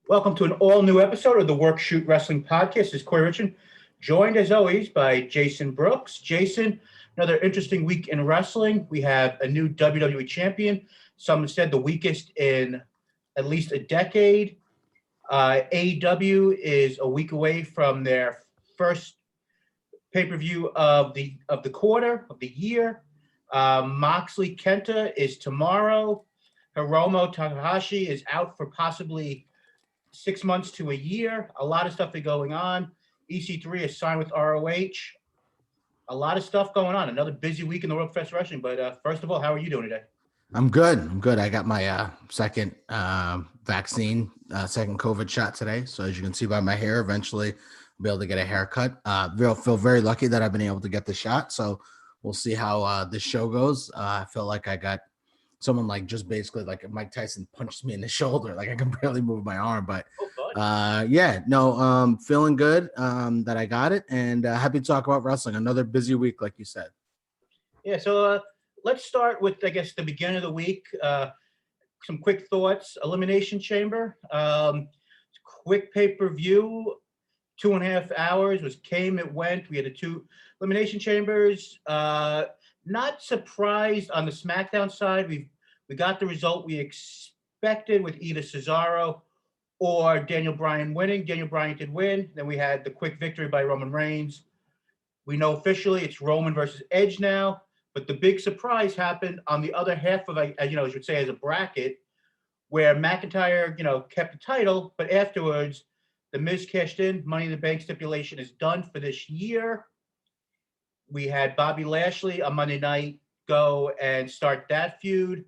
Welcome to an all-new episode of the Work Shoot Wrestling Podcast. This is Corey Richard, joined as always by Jason Brooks. Jason, another interesting week in wrestling. We have a new WWE champion. Some said the weakest in at least a decade. AEW is a week away from their first pay-per-view of the quarter, of the year. Moxley Kenta is tomorrow. Hiromu Takahashi is out for possibly 6 months to a year. A lot of stuff is going on. EC3 is signed with ROH. A lot of stuff going on. Another busy week in the World Fest Wrestling. But first of all, how are you doing today? I'm good. I got my second vaccine, second COVID shot today. So as you can see by my hair, eventually I'll be able to get a haircut. Feel very lucky that I've been able to get the shot. So we'll see how this show goes. I feel like I got someone like just basically like Mike Tyson punched me in the shoulder. Like I can barely move my arm, but feeling good that I got it, and happy to talk about wrestling. Another busy week, like you said. Yeah. So let's start with, I guess, the beginning of the week. Some quick thoughts. Elimination Chamber. Quick pay-per-view. 2.5 hours came, it went. We had the two Elimination Chambers. Not surprised on the SmackDown side. We got the result we expected with either Cesaro or Daniel Bryan winning. Daniel Bryan did win. Then we had the quick victory by Roman Reigns. We know officially it's Roman versus Edge now. But the big surprise happened on the other half of, as you would say, as a bracket, where McIntyre, kept the title, but afterwards, the Miz cashed in. Money in the Bank stipulation is done for this year. We had Bobby Lashley on Monday night go and start that feud.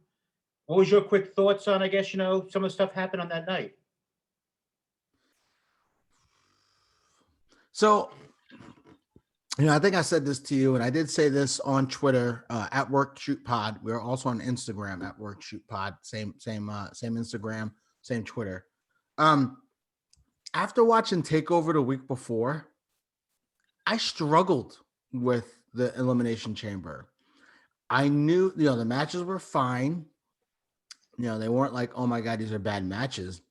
What was your quick thoughts on, I guess, some of the stuff happened on that night? So, I think I said this to you, and I did say this on Twitter at Work Shoot Pod. We're also on Instagram at Work Shoot Pod. Same Instagram, same Twitter. After watching TakeOver the week before, I struggled with the Elimination Chamber. I knew, the matches were fine. They weren't like, oh my God, these are bad matches.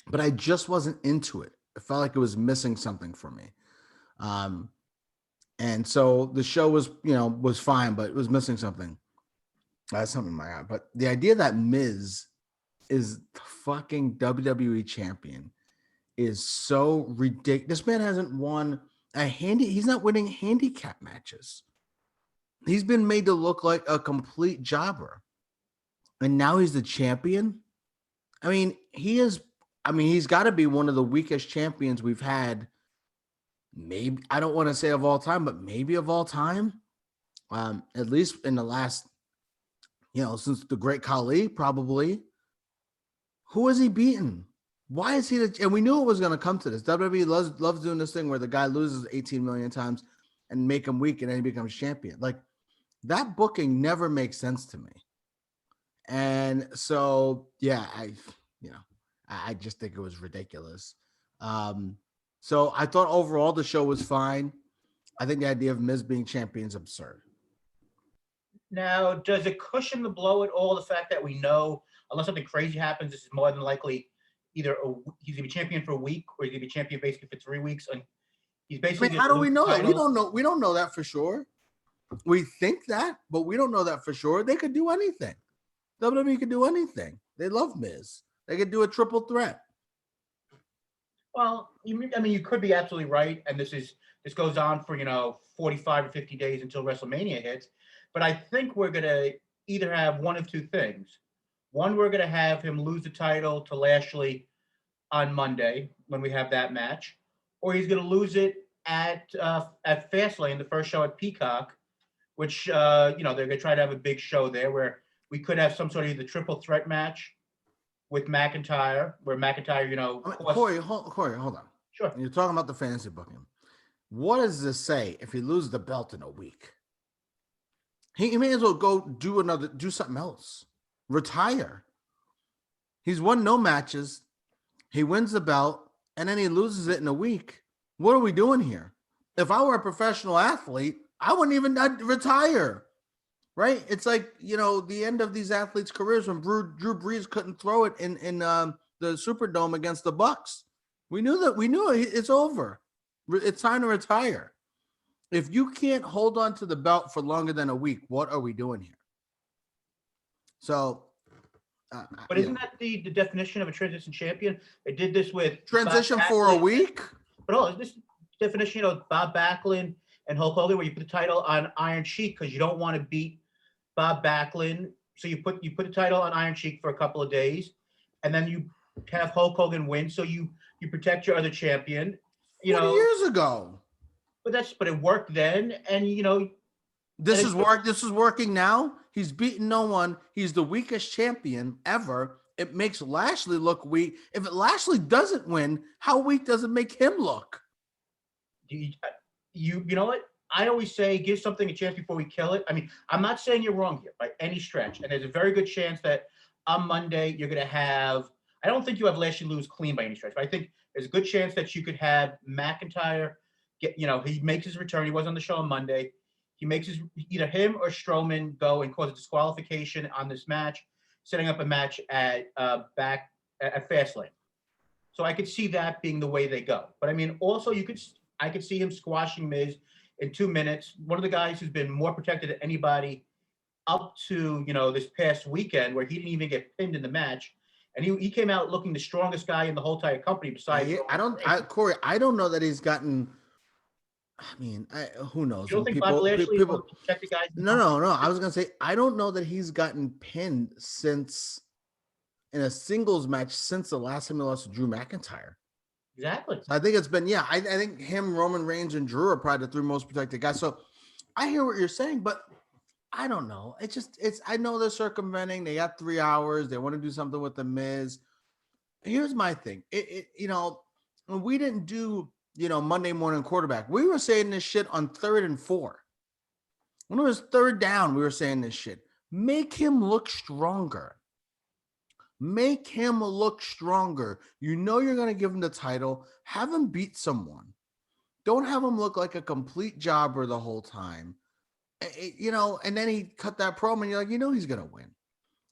But I just wasn't into it. It felt like it was missing something for me. And so the show was fine, but it was missing something. That's something in my eye. But the idea that Miz is the fucking WWE champion is so ridiculous. This man hasn't won he's not winning handicap matches. He's been made to look like a complete jobber. And now he's the champion. He's got to be one of the weakest champions we've had. Maybe, I don't want to say of all time, but maybe of all time. At least in the last, since the Great Khali, probably. Who has he beaten? Why is he and we knew it was going to come to this. WWE loves doing this thing where the guy loses 18 million times and make him weak and then he becomes champion. Like, that booking never makes sense to me. And so, yeah, I just think it was ridiculous. So I thought overall the show was fine. I think the idea of Miz being champion is absurd. Now, does it cushion the blow at all, the fact that we know, unless something crazy happens, this is more than likely either he's going to be champion for a week or he's going to be champion basically for 3 weeks? And he's basically. How do we know that? We don't know. We don't know that for sure. We think that, but we don't know that for sure. They could do anything. WWE could do anything. They love Miz. They could do a triple threat. Well, you could be absolutely right, and this goes on for 45 or 50 days until WrestleMania hits. But I think we're gonna either have one of two things. One, we're gonna have him lose the title to Lashley on Monday when we have that match, or he's gonna lose it at Fastlane, the first show at Peacock, which they're gonna try to have a big show there where we could have some sort of either triple threat match with McIntyre, where McIntyre, Corey, hold on. Sure. You're talking about the fantasy booking. What does this say if he loses the belt in a week? He may as well go do something else. Retire. He's won no matches. He wins the belt, and then he loses it in a week. What are we doing here? If I were a professional athlete, I wouldn't even retire. Right? It's like, the end of these athletes' careers when Drew Brees couldn't throw it in the Superdome against the Bucks. We knew it's over. It's time to retire. If you can't hold on to the belt for longer than a week, what are we doing here? So, but isn't that the definition of a transition champion? They did this with transition for a week. But this definition, Bob Backlund and Hulk Hogan, where you put the title on Iron Sheik because you don't want to beat Bob Backlund, so you put the title on Iron Sheik for a couple of days, and then you have Hulk Hogan win, so you protect your other champion. 20 years ago. But it worked then, and this is working now. He's beaten no one. He's the weakest champion ever. It makes Lashley look weak. If Lashley doesn't win, how weak does it make him look? You know what? I always say give something a chance before we kill it. I mean, I'm not saying you're wrong here by any stretch, and there's a very good chance that on Monday you're going to have. I don't think you have Lashley lose clean by any stretch, but I think there's a good chance that you could have McIntyre get. He makes his return. He was on the show on Monday. He makes either him or Strowman go and cause a disqualification on this match, setting up a match at Fastlane. So I could see that being the way they go. But I mean, also I could see him squashing Miz in 2 minutes. One of the guys who's been more protected than anybody up to this past weekend, where he didn't even get pinned in the match, and he came out looking the strongest guy in the whole entire company. Besides, Corey, I don't know that he's gotten. I mean, who knows? You don't think Bob Lashley will protect the guys? No. I was gonna say I don't know that he's gotten pinned in a singles match since the last time he lost to Drew McIntyre. Exactly. So I think it's been I think him, Roman Reigns, and Drew are probably the 3 most protected guys. So I hear what you're saying, but I don't know. I know they're circumventing. They got 3 hours. They want to do something with the Miz. Here's my thing. When we didn't do Monday morning quarterback, we were saying this shit on 3rd and 4. When it was 3rd down, we were saying this shit. Make him look stronger. Make him look stronger. You're going to give him the title. Have him beat someone. Don't have him look like a complete jobber the whole time. And then he cut that promo, and you're like, he's going to win.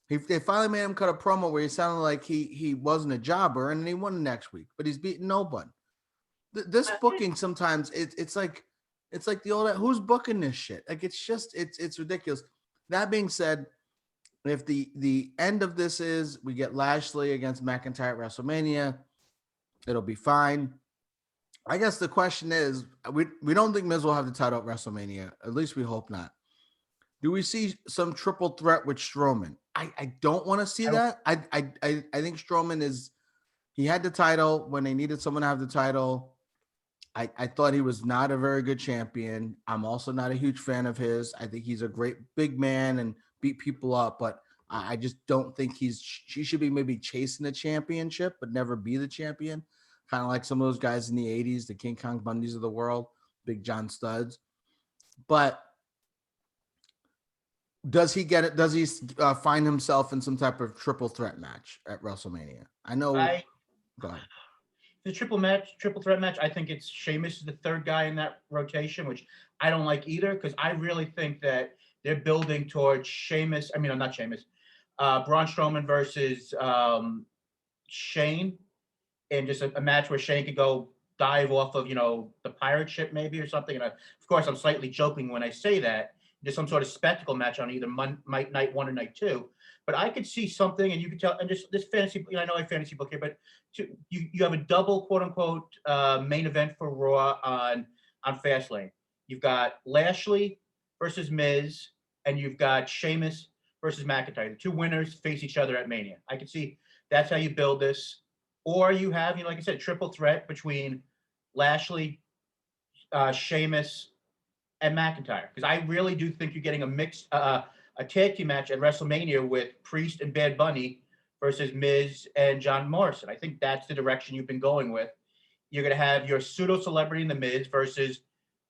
They finally made him cut a promo where he sounded like he wasn't a jobber, and then he won the next week. But he's beating nobody. This booking sometimes it's like the old who's booking this shit? Like it's ridiculous. That being said, if the end of this is we get Lashley against McIntyre at WrestleMania, it'll be fine. I guess the question is, we don't think Miz will have the title at WrestleMania. At least we hope not. Do we see some triple threat with Strowman? I don't want to see that. I think Strowman he had the title when they needed someone to have the title. I thought he was not a very good champion. I'm also not a huge fan of his. I think he's a great big man and beat people up, but I just don't think he should be maybe chasing the championship, but never be the champion. Kind of like some of those guys in the 80s, the King Kong Bundys of the world, Big John Studs. But does he get it? Does he find himself in some type of triple threat match at WrestleMania? I know. Go ahead. The triple threat match, I think it's Sheamus is the 3rd guy in that rotation, which I don't like either, because I really think that they're building towards Sheamus. I mean, not Sheamus. Braun Strowman versus Shane, and just a match where Shane could go dive off of the pirate ship maybe or something. And of course, I'm slightly joking when I say that. Just some sort of spectacle match on either night 1 or night 2. But I could see something, and you could tell, and just this fantasy. I know I fantasy book here, but you have a double quote unquote main event for Raw on Fastlane. You've got Lashley versus Miz, and you've got Sheamus versus McIntyre. The 2 winners face each other at Mania. I could see that's how you build this. Or you have, like I said, triple threat between Lashley, Sheamus, and McIntyre. Because I really do think you're getting a mixed, a tag team match at WrestleMania with Priest and Bad Bunny versus Miz and John Morrison. I think that's the direction you've been going with. You're going to have your pseudo celebrity in the Miz versus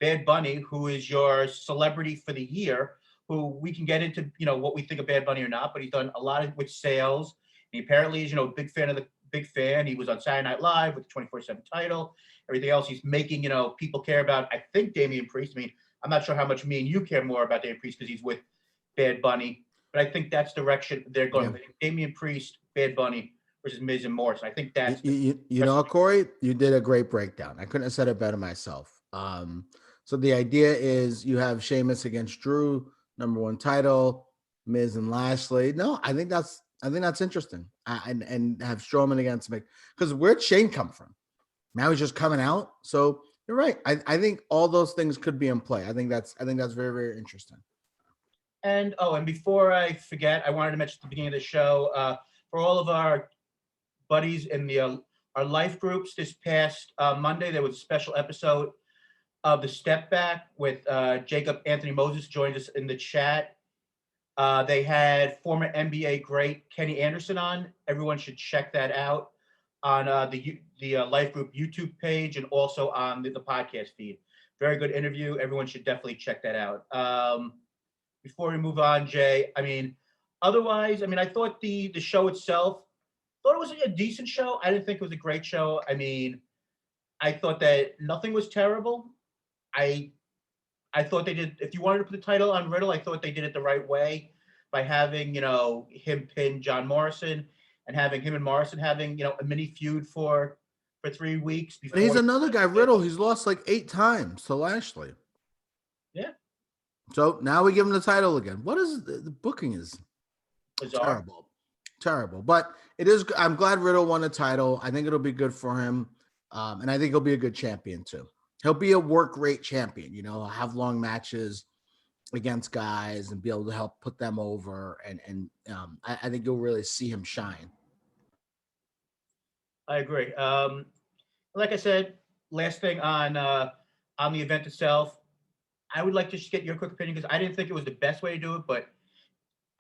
Bad Bunny, who is your celebrity for the year, who we can get into, what we think of Bad Bunny or not, but he's done a lot with sales. And he apparently is, big fan. He was on Saturday Night Live with the 24/7 title, everything else. He's making, people care about, I think, Damian Priest. I mean, I'm not sure how much me and you care more about Damian Priest because he's with Bad Bunny, but I think that's the direction they're going. Yeah. Damian Priest, Bad Bunny versus Miz and Morrison. I think that's You know, Corey, you did a great breakdown. I couldn't have said it better myself. So the idea is you have Sheamus against Drew, #1 title, Miz and Lashley. No, I think that's interesting. And have Strowman against Mick, because where'd Shane come from? Now he's just coming out. So you're right. I think all those things could be in play. I think that's very, very interesting. And before I forget, I wanted to mention at the beginning of the show, for all of our buddies in the our life groups, this past Monday there was a special episode of The Step Back with Jacob Anthony Moses joined us in the chat. They had former NBA great Kenny Anderson on. Everyone should check that out on the life group YouTube page and also on the podcast feed. Very good interview. Everyone should definitely check that out. Before we move on, Jay, otherwise, I thought the show itself, thought it was a decent show. I didn't think it was a great show. I thought that nothing was terrible. I thought they did, if you wanted to put the title on Riddle, I thought they did it the right way by having, him pin John Morrison and having him and Morrison having, a mini feud for 3 weeks. But he's another guy, Riddle. He's lost like 8 times to Lashley. Yeah. So now we give him the title again. What is the booking is bizarre. Terrible. But it is. I'm glad Riddle won a title. I think it'll be good for him. And I think he'll be a good champion too. He'll be a work rate champion, have long matches against guys and be able to help put them over. And I think you'll really see him shine. I agree. Like I said, last thing on the event itself, I would like to just get your quick opinion because I didn't think it was the best way to do it, but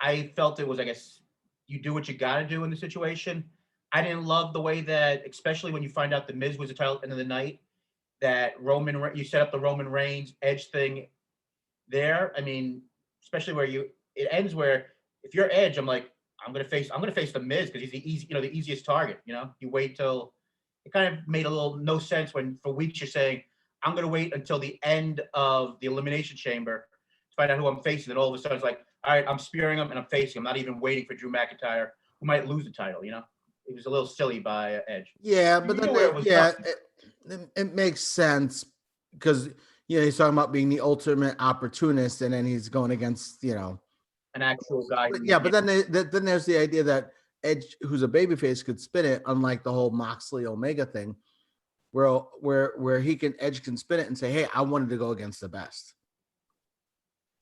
I felt it was, I guess, you do what you got to do in the situation. I didn't love the way that, especially when you find out the Miz was the title at the end of the night, that you set up the Roman Reigns Edge thing there. Especially where it ends where if you're Edge, I'm gonna face the Miz because he's the easiest target. You wait till it kind of made a little no sense when for weeks you're saying I'm gonna wait until the end of the Elimination Chamber to find out who I'm facing. And all of a sudden it's like, all right, I'm spearing him and I'm facing him, not even waiting for Drew McIntyre, who might lose the title. It was a little silly by Edge. Yeah, but then it makes sense because he's talking about being the ultimate opportunist, and then he's going against an actual guy. But then there's the idea that Edge, who's a babyface, could spin it, unlike the whole Moxley Omega thing, where Edge can spin it and say, "Hey, I wanted to go against the best.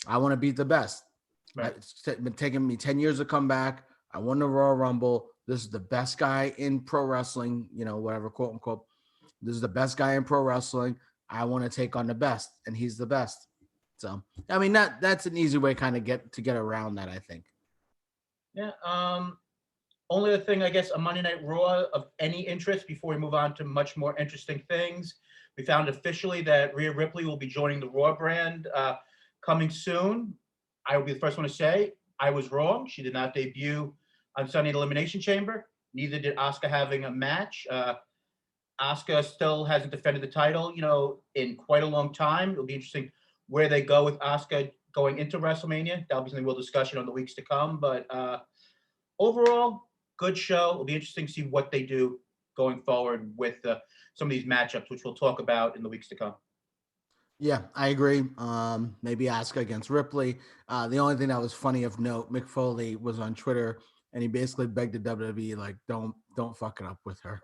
I want to beat the best. Right. It's been taking me 10 years to come back. I won the Royal Rumble. This is the best guy in pro wrestling, whatever, quote unquote. This is the best guy in pro wrestling. I want to take on the best, and he's the best." So, that's an easy way kind of get around that, I think. Yeah. Only other thing, I guess, a Monday Night Raw of any interest before we move on to much more interesting things. We found officially that Rhea Ripley will be joining the Raw brand coming soon. I will be the first one to say I was wrong. She did not debut on Sunday in Elimination Chamber. Neither did Asuka having a match. Asuka still hasn't defended the title, in quite a long time. It'll be interesting where they go with Asuka going into WrestleMania. That'll be something we'll discuss on the weeks to come. But overall, good show. It'll be interesting to see what they do going forward with some of these matchups, which we'll talk about in the weeks to come. Yeah, I agree. Maybe Asuka against Ripley. The only thing that was funny of note, Mick Foley was on Twitter and he basically begged the WWE, like, don't fuck it up with her.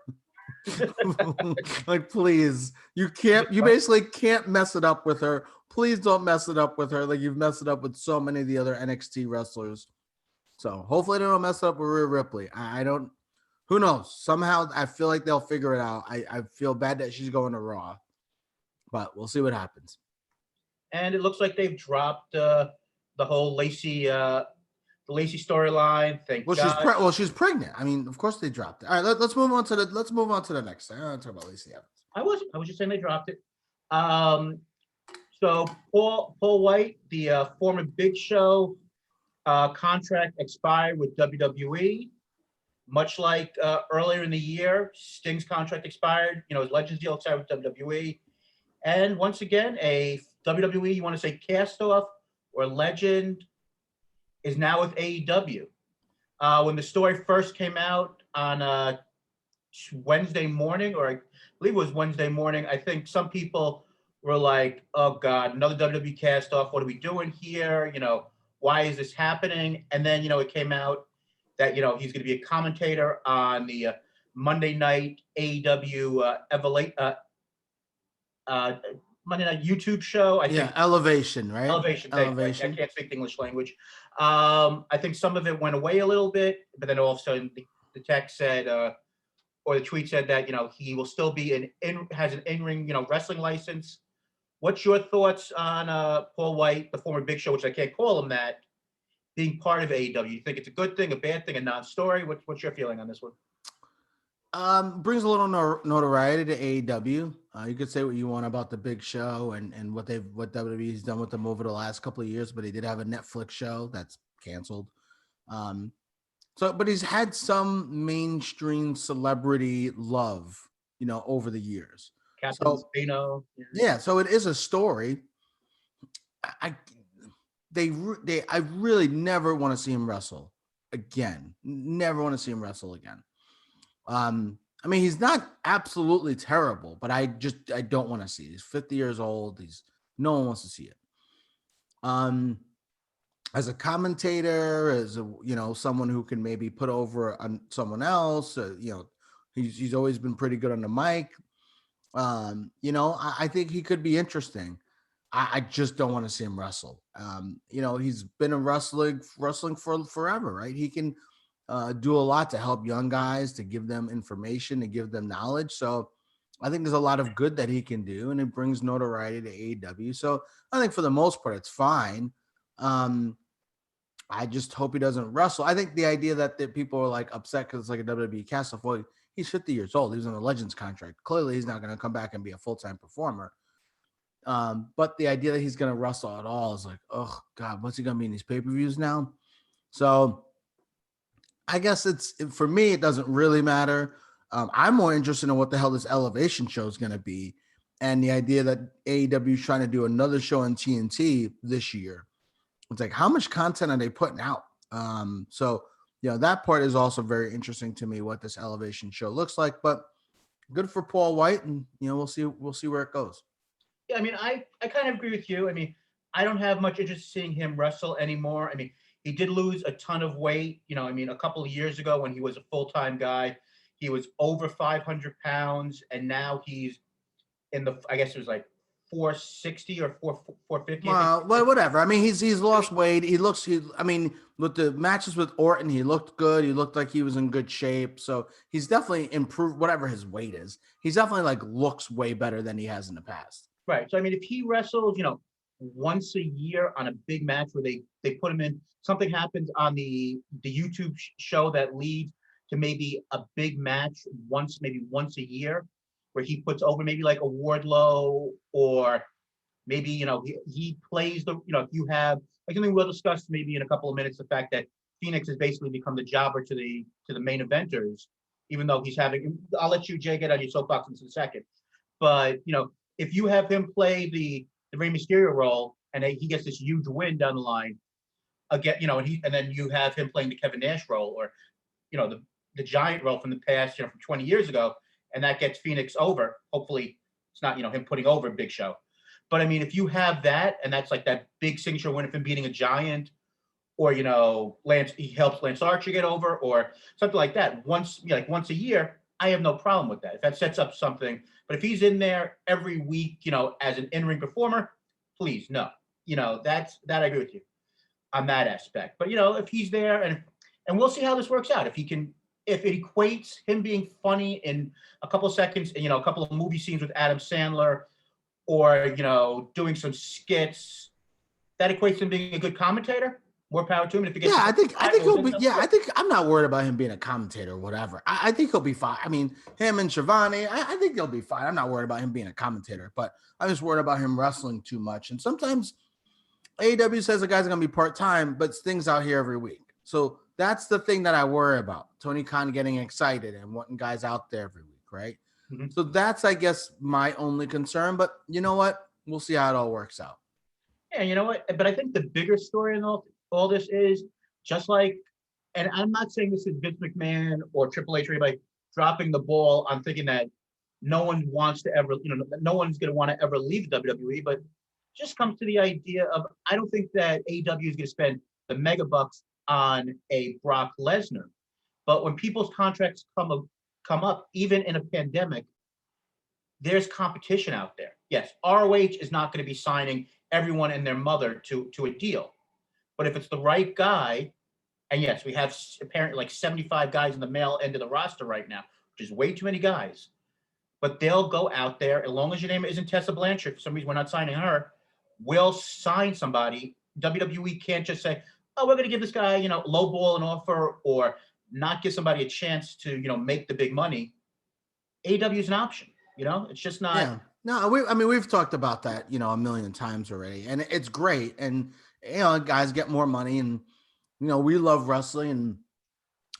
Like, please, you basically can't mess it up with her. Please don't mess it up with her. Like you've messed it up with so many of the other NXT wrestlers. So hopefully they don't mess it up with Rhea Ripley. Who knows? Somehow I feel like they'll figure it out. I feel bad that she's going to Raw, but we'll see what happens. And it looks like they've dropped the whole Lacey storyline. Thank God. She's pregnant. Of course they dropped it. All right, let's move on to the next thing. I don't want to talk about Lacey Evans. I was just saying they dropped it. So Paul Wight, the former Big Show contract expired with WWE. Much like earlier in the year, Sting's contract expired. His Legends deal expired with WWE. And once again, a WWE, you want to say cast-off or legend, is now with AEW. When the story first came out, on Wednesday morning, or I believe it was Wednesday morning. I think some people were like, "Oh God, another WWE cast off. What are we doing here? Why is this happening?" And then it came out that he's going to be a commentator on the Monday night AEW uh, Monday night YouTube show. I think Elevation, right? Elevation. Elevation. I can't speak the English language. I think some of it went away a little bit, but then all of a sudden the text said, or the tweet said that he will still be has an in-ring wrestling license. What's your thoughts on Paul Wight, the former Big Show, which I can't call him that, being part of AEW? You think it's a good thing, a bad thing, a non-story? What's your feeling on this one? Brings a little notoriety to AEW. You could say what you want about the Big Show and what WWE's done with them over the last couple of years, but he did have a Netflix show that's canceled. But he's had some mainstream celebrity love, over the years. Captain Spino. Yeah, so it is a story. I really never want to see him wrestle again. Never want to see him wrestle again. I mean, he's not absolutely terrible, but I don't want to see it. He's 50 years old. No one wants to see it. As a commentator, as someone who can maybe put over on someone else, he's always been pretty good on the mic. I think he could be interesting. I just don't want to see him wrestle. He's been in wrestling for forever, right? He can do a lot to help young guys, to give them information, to give them knowledge. So I think there's a lot of good that he can do, and it brings notoriety to AEW. So I think for the most part, it's fine. I just hope he doesn't wrestle. I think the idea that people are like upset because it's like a WWE cast off. Well, he's 50 years old. He was on a Legends contract. Clearly, he's not going to come back and be a full-time performer. But the idea that he's going to wrestle at all is like, oh God, what's he going to be in these pay-per-views now? So I guess for me, it doesn't really matter. I'm more interested in what the hell this Elevation show is going to be. And the idea that AEW is trying to do another show on TNT this year. It's like, how much content are they putting out? So that part is also very interesting to me, what this Elevation show looks like, but good for Paul Wight. And, we'll see where it goes. Yeah. I mean, I kind of agree with you. I mean, I don't have much interest in seeing him wrestle anymore. I mean, he did lose a ton of weight. A couple of years ago when he was a full-time guy, he was over 500 pounds, and now he's I guess it was like 460 or 450. Well, whatever. I mean, he's lost weight. With the matches with Orton, he looked good. He looked like he was in good shape. So he's definitely improved, whatever his weight is. He's definitely looks way better than he has in the past. Right. So, I mean, if he wrestles, once a year on a big match where they put him in, something happens on the YouTube show that leads to maybe a big match maybe once a year, where he puts over maybe like a Wardlow, or maybe, he plays if you have, like something we'll discuss maybe in a couple of minutes, the fact that Phoenix has basically become the jobber to the main eventers, even though I'll let you, Jay, get on your soapbox in a second. But, if you have him play the Rey Mysterio role and he gets this huge win down the line, again, and then you have him playing the Kevin Nash role, or, the Giant role from the past, from 20 years ago, and that gets Phoenix over. Hopefully it's not, him putting over a Big Show. But I mean, if you have that, and that's like that big signature win of him beating a Giant, or, he helps Lance Archer get over, or something like that, once a year, I have no problem with that. If that sets up something. But if he's in there every week, as an in-ring performer, please, no. That I agree with you on that aspect. But, if he's there, and we'll see how this works out. If it equates him being funny in a couple of seconds, and, a couple of movie scenes with Adam Sandler, or, doing some skits, that equates him being a good commentator. More power to him. If he gets I think he'll be. Yeah, I think I'm not worried about him being a commentator or whatever. I think he'll be fine. I mean, him and Shivani, I think they'll be fine. I'm not worried about him being a commentator, but I'm just worried about him wrestling too much. And sometimes AEW says the guy's gonna be part-time, but things out here every week. So that's the thing that I worry about. Tony Khan getting excited and wanting guys out there every week, right? Mm-hmm. So that's, I guess, my only concern. But you know what? We'll see how it all works out. Yeah, you know what? But I think the bigger story in all this is, just like and I'm not saying this is Vince McMahon or Triple H or anybody dropping the ball. I'm thinking that no one wants to ever, no one's going to want to ever leave WWE, but just comes to the idea of, I don't think that AEW is going to spend the mega bucks on a Brock Lesnar. But when people's contracts come up, even in a pandemic, there's competition out there. Yes, ROH is not going to be signing everyone and their mother to a deal. But if it's the right guy, and yes, we have apparently like 75 guys in the male end of the roster right now, which is way too many guys. But they'll go out there, as long as your name isn't Tessa Blanchard, for some reason we're not signing her, we'll sign somebody. WWE can't just say, oh, we're going to give this guy, lowball an offer or not give somebody a chance to, make the big money. AEW is an option, it's just not. Yeah. No, we've talked about that, a million times already, and it's great. And, guys get more money, and, we love wrestling, and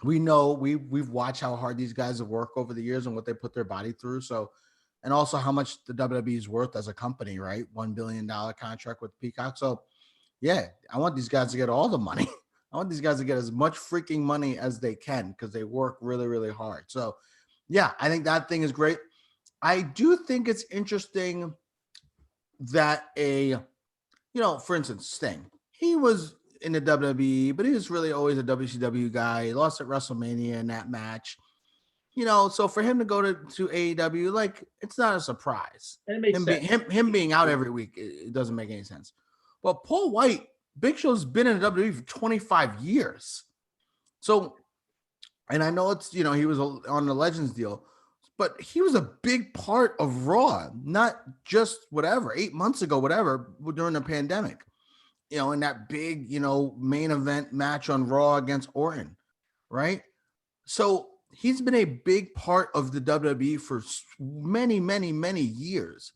we know we've watched how hard these guys have worked over the years and what they put their body through. So, and also how much the WWE is worth as a company, right? $1 billion contract with Peacock. So yeah, I want these guys to get all the money. I want these guys to get as much freaking money as they can because they work really, really hard. So yeah, I think that thing is great. I do think it's interesting that for instance, Sting, he was in the WWE, but he was really always a WCW guy. He lost at WrestleMania in that match. So for him to go to AEW, like, it's not a surprise. And it makes sense. Him being out every week, it doesn't make any sense. Well, Paul Wight, Big Show's been in the WWE for 25 years. So, and I know it's, he was on the Legends deal, but he was a big part of Raw, not just 8 months ago, during the pandemic, in that big, main event match on Raw against Orton, right? So he's been a big part of the WWE for many, many, many years.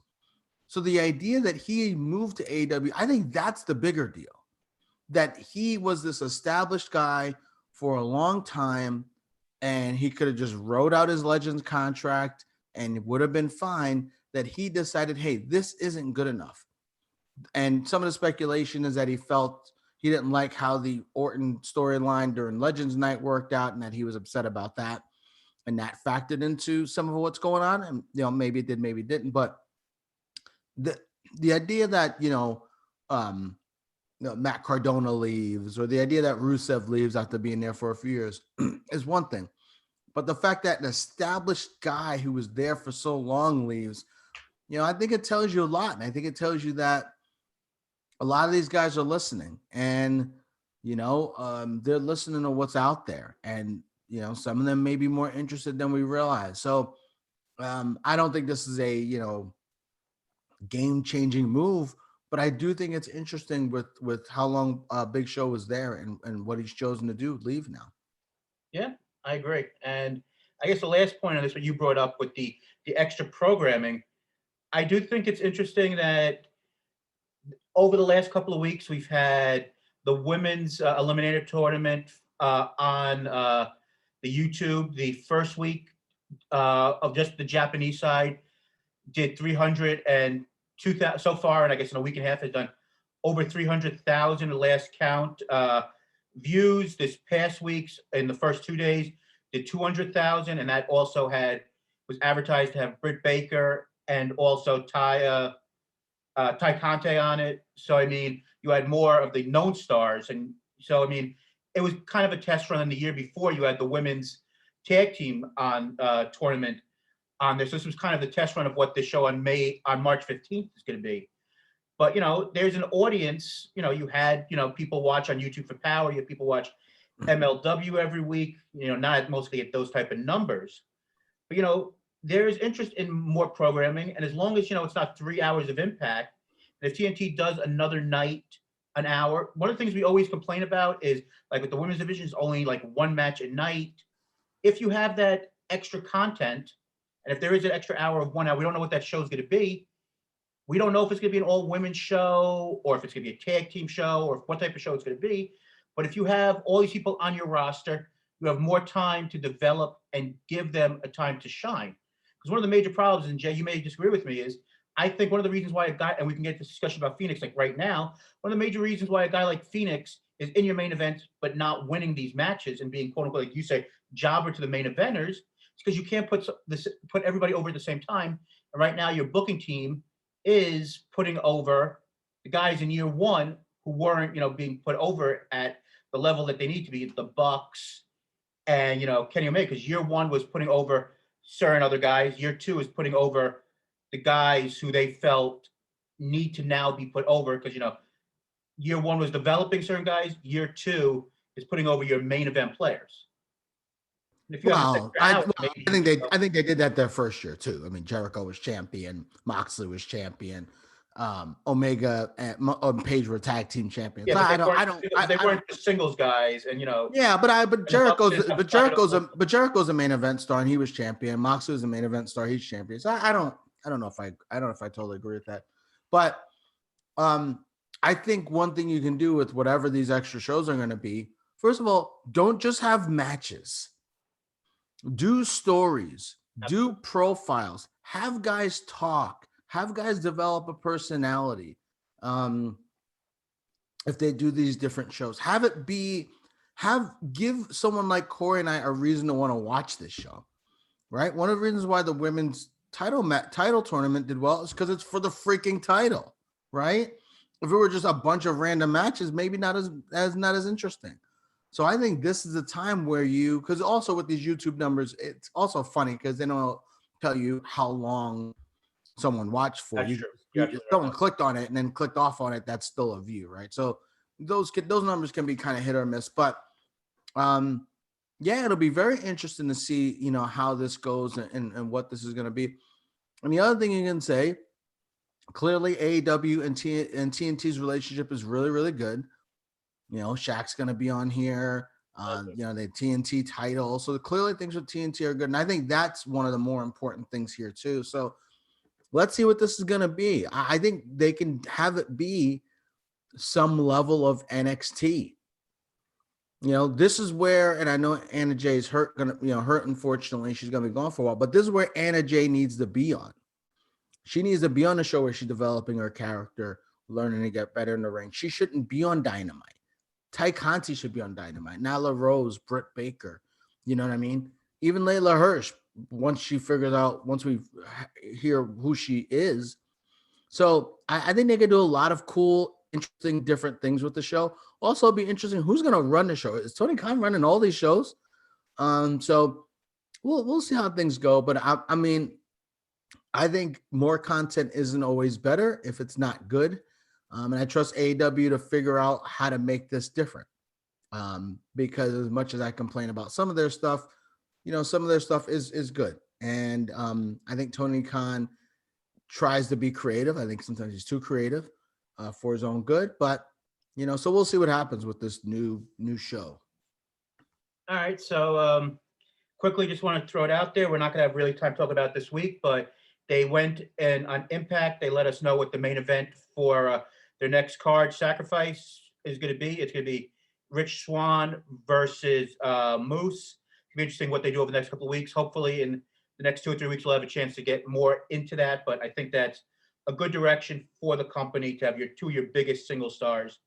So the idea that he moved to AEW, I think that's the bigger deal, that he was this established guy for a long time, and he could have just wrote out his Legends contract and it would have been fine, that he decided, hey, this isn't good enough. And some of the speculation is that he felt he didn't like how the Orton storyline during Legends Night worked out, and that he was upset about that. And that factored into some of what's going on. And, maybe it did, maybe it didn't. But the idea that, Matt Cardona leaves, or the idea that Rusev leaves after being there for a few years is one thing. But the fact that an established guy who was there for so long leaves, I think it tells you a lot. And I think it tells you that a lot of these guys are listening, and, they're listening to what's out there. And, some of them may be more interested than we realize. So I don't think this is a, game-changing move, but I do think it's interesting with how long Big Show was there and what he's chosen to do, leave now. Yeah, I agree. And I guess the last point on this, what you brought up with the extra programming, I do think it's interesting that over the last couple of weeks, we've had the women's eliminator tournament on the YouTube. The first week of just the Japanese side did 302,000 so far, and I guess in a week and a half has done over 300,000 the last count. Views this past week's in the first 2 days did 200,000, and that also was advertised to have Britt Baker and also Ty Conte on it. So I mean, you had more of the known stars, and so I mean, it was kind of a test run. In the year before, you had the women's tag team on tournament on this. This was kind of the test run of what this show on March 15th is going to be. But there's an audience. You had people watch on YouTube for Power. You have people watch MLW every week. Not mostly at those type of numbers, but there is interest in more programming. And as long as it's not 3 hours of Impact, and if TNT does another night, an hour. One of the things we always complain about is, like, with the women's division, is only like one match a night. If you have that extra content, and if there is an extra hour of 1 hour, we don't know what that show is going to be. We don't know if it's going to be an all-women show, or if it's going to be a tag team show, or what type of show it's going to be. But if you have all these people on your roster, you have more time to develop and give them a time to shine. Because one of the major problems, and Jay, you may disagree with me, is I think one of the reasons why a guy, and we can get this discussion about Phoenix like right now, one of the major reasons why a guy like Phoenix is in your main event, but not winning these matches and being quote unquote, like you say, jobber to the main eventers, it's because you can't put everybody over at the same time. And right now, your booking team is putting over the guys in year one who weren't, being put over at the level that they need to be, the Bucks and Kenny Omega, because year one was putting over certain other guys. Year two is putting over the guys who they felt need to now be put over because year one was developing certain guys. Year two is putting over your main event players. And if you Well, have I think they did that their first year too. I mean, Jericho was champion, Moxley was champion, Omega and Page were tag team champions. Yeah, They weren't just singles guys, and Yeah, but Jericho's a main event star, and he was champion. Moxley was a main event star, he's champion. So I don't know if I totally agree with that, but I think one thing you can do with whatever these extra shows are going to be, first of all, don't just have matches. Do stories, do profiles, have guys talk, have guys develop a personality. If they do these different shows, give someone like Corey and I a reason to want to watch this show, right? One of the reasons why the women's title tournament did well is because it's for the freaking title, right? If it were just a bunch of random matches, maybe not as interesting. So I think this is a time where because also with these YouTube numbers, it's also funny because they don't tell you how long someone watched for. If someone clicked on it and then clicked off on it, that's still a view, right? So those numbers can be kind of hit or miss, but it'll be very interesting to see, how this goes and what this is going to be. And the other thing you can say, clearly AEW and TNT's relationship is really, really good. Shaq's going to be on here. The TNT title. So clearly things with TNT are good. And I think that's one of the more important things here too. So let's see what this is going to be. I think they can have it be some level of NXT. This is where, and I know Anna Jay is hurt, unfortunately, she's going to be gone for a while, but this is where Anna Jay needs to be on. She needs to be on a show where she's developing her character, learning to get better in the ring. She shouldn't be on Dynamite. Ty Conti should be on Dynamite. Nyla Rose, Britt Baker. You know what I mean? Even Layla Hirsch, once we hear who she is. So I think they could do a lot of cool, interesting, different things with the show. Also, it'll be interesting who's going to run the show. Is Tony Khan running all these shows? So we'll see how things go. But I think more content isn't always better if it's not good. And I trust AEW to figure out how to make this different. Because as much as I complain about some of their stuff, some of their stuff is good. And I think Tony Khan tries to be creative. I think sometimes he's too creative for his own good. But, so we'll see what happens with this new show. All right. So quickly, just want to throw it out there. We're not going to have really time to talk about this week, but they went and on Impact, they let us know what the main event for their next card sacrifice is going to be. It's going to be Rich Swann versus Moose. It'll be interesting what they do over the next couple of weeks. Hopefully in the next 2 or 3 weeks, we'll have a chance to get more into that. But I think that's a good direction for the company to have two of your biggest single stars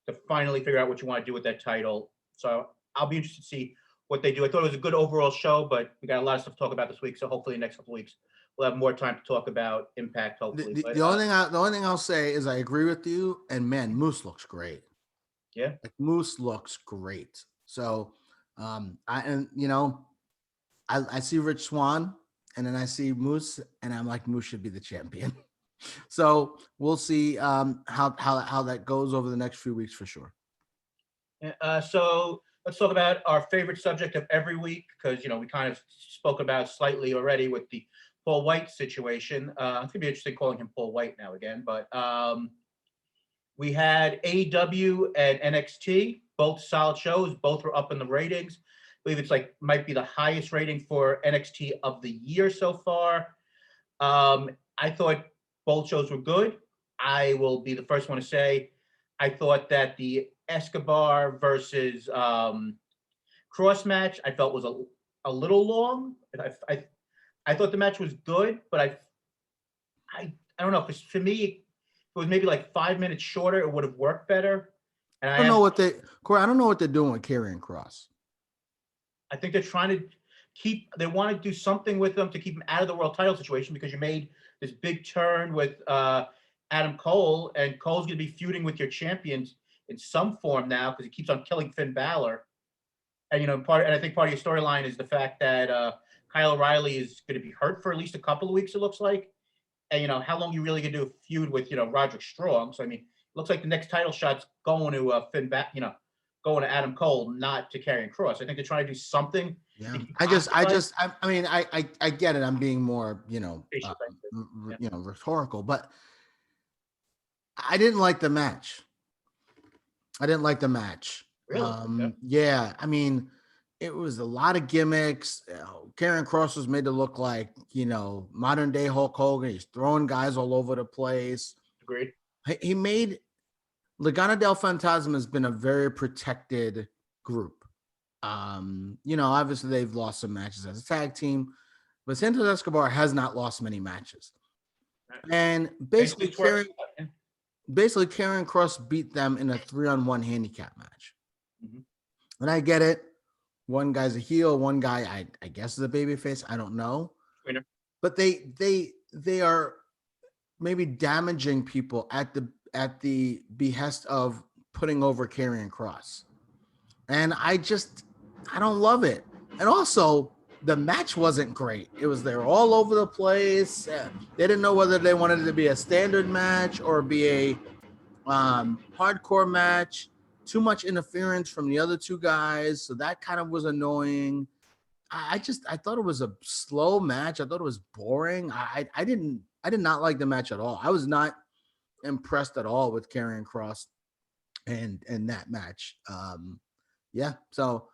to finally figure out what you want to do with that title. So I'll be interested to see what they do. I thought it was a good overall show, but we got a lot of stuff to talk about this week. So hopefully in the next couple of weeks, we'll have more time to talk about Impact, hopefully. The only thing I'll say is I agree with you. And man, Moose looks great. Yeah, Moose looks great. So, I see Rich Swann, and then I see Moose, and I'm like, Moose should be the champion. So we'll see how that goes over the next few weeks for sure. So let's talk about our favorite subject of every week, because we kind of spoke about slightly already with the Paul Wight situation. It's gonna be interesting calling him Paul Wight now again, but we had AEW and NXT, both solid shows. Both were up in the ratings. I believe it's might be the highest rating for NXT of the year so far. I thought both shows were good. I will be the first one to say I thought that the Escobar versus Cross match I felt was a little long. I thought the match was good, but I don't know. For me, if it was maybe 5 minutes shorter, it would have worked better. And I don't know what Corey, I don't know what they're doing with Karrion Kross. I think they're trying to they want to do something with them to keep him out of the world title situation, because you made this big turn with Adam Cole, and Cole's going to be feuding with your champions in some form now because he keeps on killing Finn Balor. And, and I think part of your storyline is the fact that Kyle O'Reilly is going to be hurt for at least a couple of weeks, it looks like. And, how long you really going to do a feud with, Roderick Strong. So, I mean, it looks like the next title shot's going to going to Adam Cole, not to Karrion Kross. I think they're trying to do something. Yeah. I get it. I'm being more, rhetorical, but I didn't like the match. Really? Yeah. I mean, it was a lot of gimmicks. Karrion Kross was made to look like, modern day Hulk Hogan. He's throwing guys all over the place. Agreed. He made Legado del Fantasma has been a very protected group. Obviously they've lost some matches as a tag team, but Santos Escobar has not lost many matches. And basically Karrion Kross beat them in a 3-on-1 handicap match. Mm-hmm. And I get it. One guy's a heel, one guy I guess is a babyface. I don't know. Winner. But they are maybe damaging people at the behest of putting over Karrion Kross. And I don't love it. And also the match wasn't great. They were all over the place. They didn't know whether they wanted it to be a standard match or be a hardcore match. Too much interference from the other two guys. So that kind of was annoying. I thought it was a slow match. I thought it was boring. I did not like the match at all. I was not impressed at all with Karrion Kross and that match. So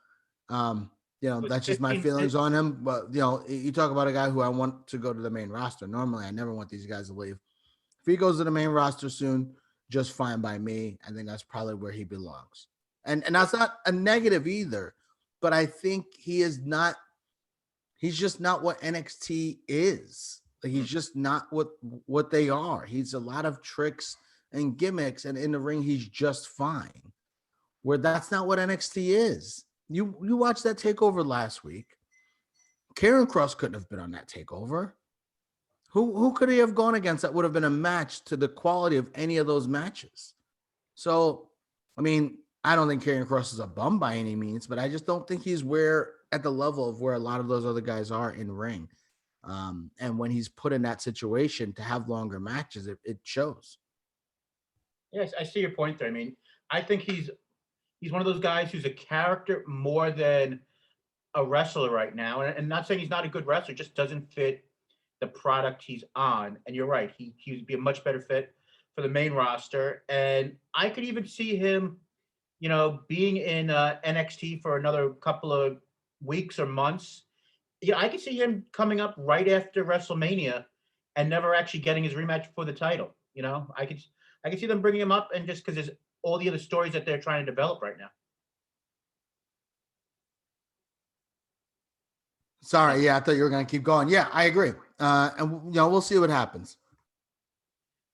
that's just my feelings on him. But you talk about a guy who I want to go to the main roster. Normally I never want these guys to leave. If he goes to the main roster soon, just fine by me. I think that's probably where he belongs. And that's not a negative either, but I think he's just not what NXT is. Like, he's just not what they are. He's a lot of tricks and gimmicks, and in the ring, he's just fine. Where that's not what NXT is. You watched that takeover last week. Karrion Kross couldn't have been on that takeover. Who could he have gone against that would have been a match to the quality of any of those matches? So, I mean, I don't think Karrion Kross is a bum by any means, but I just don't think he's at the level of where a lot of those other guys are in ring. And when he's put in that situation to have longer matches, it shows. Yes, I see your point there. I mean, I think he's one of those guys who's a character more than a wrestler right now. And not saying he's not a good wrestler, just doesn't fit the product he's on. And you're right, he would be a much better fit for the main roster. And I could even see him, being in NXT for another couple of weeks or months. I could see him coming up right after WrestleMania and never actually getting his rematch for the title. I could see them bringing him up, and just because there's all the other stories that they're trying to develop right now. Sorry, yeah, I thought you were going to keep going. Yeah, I agree. And we'll see what happens.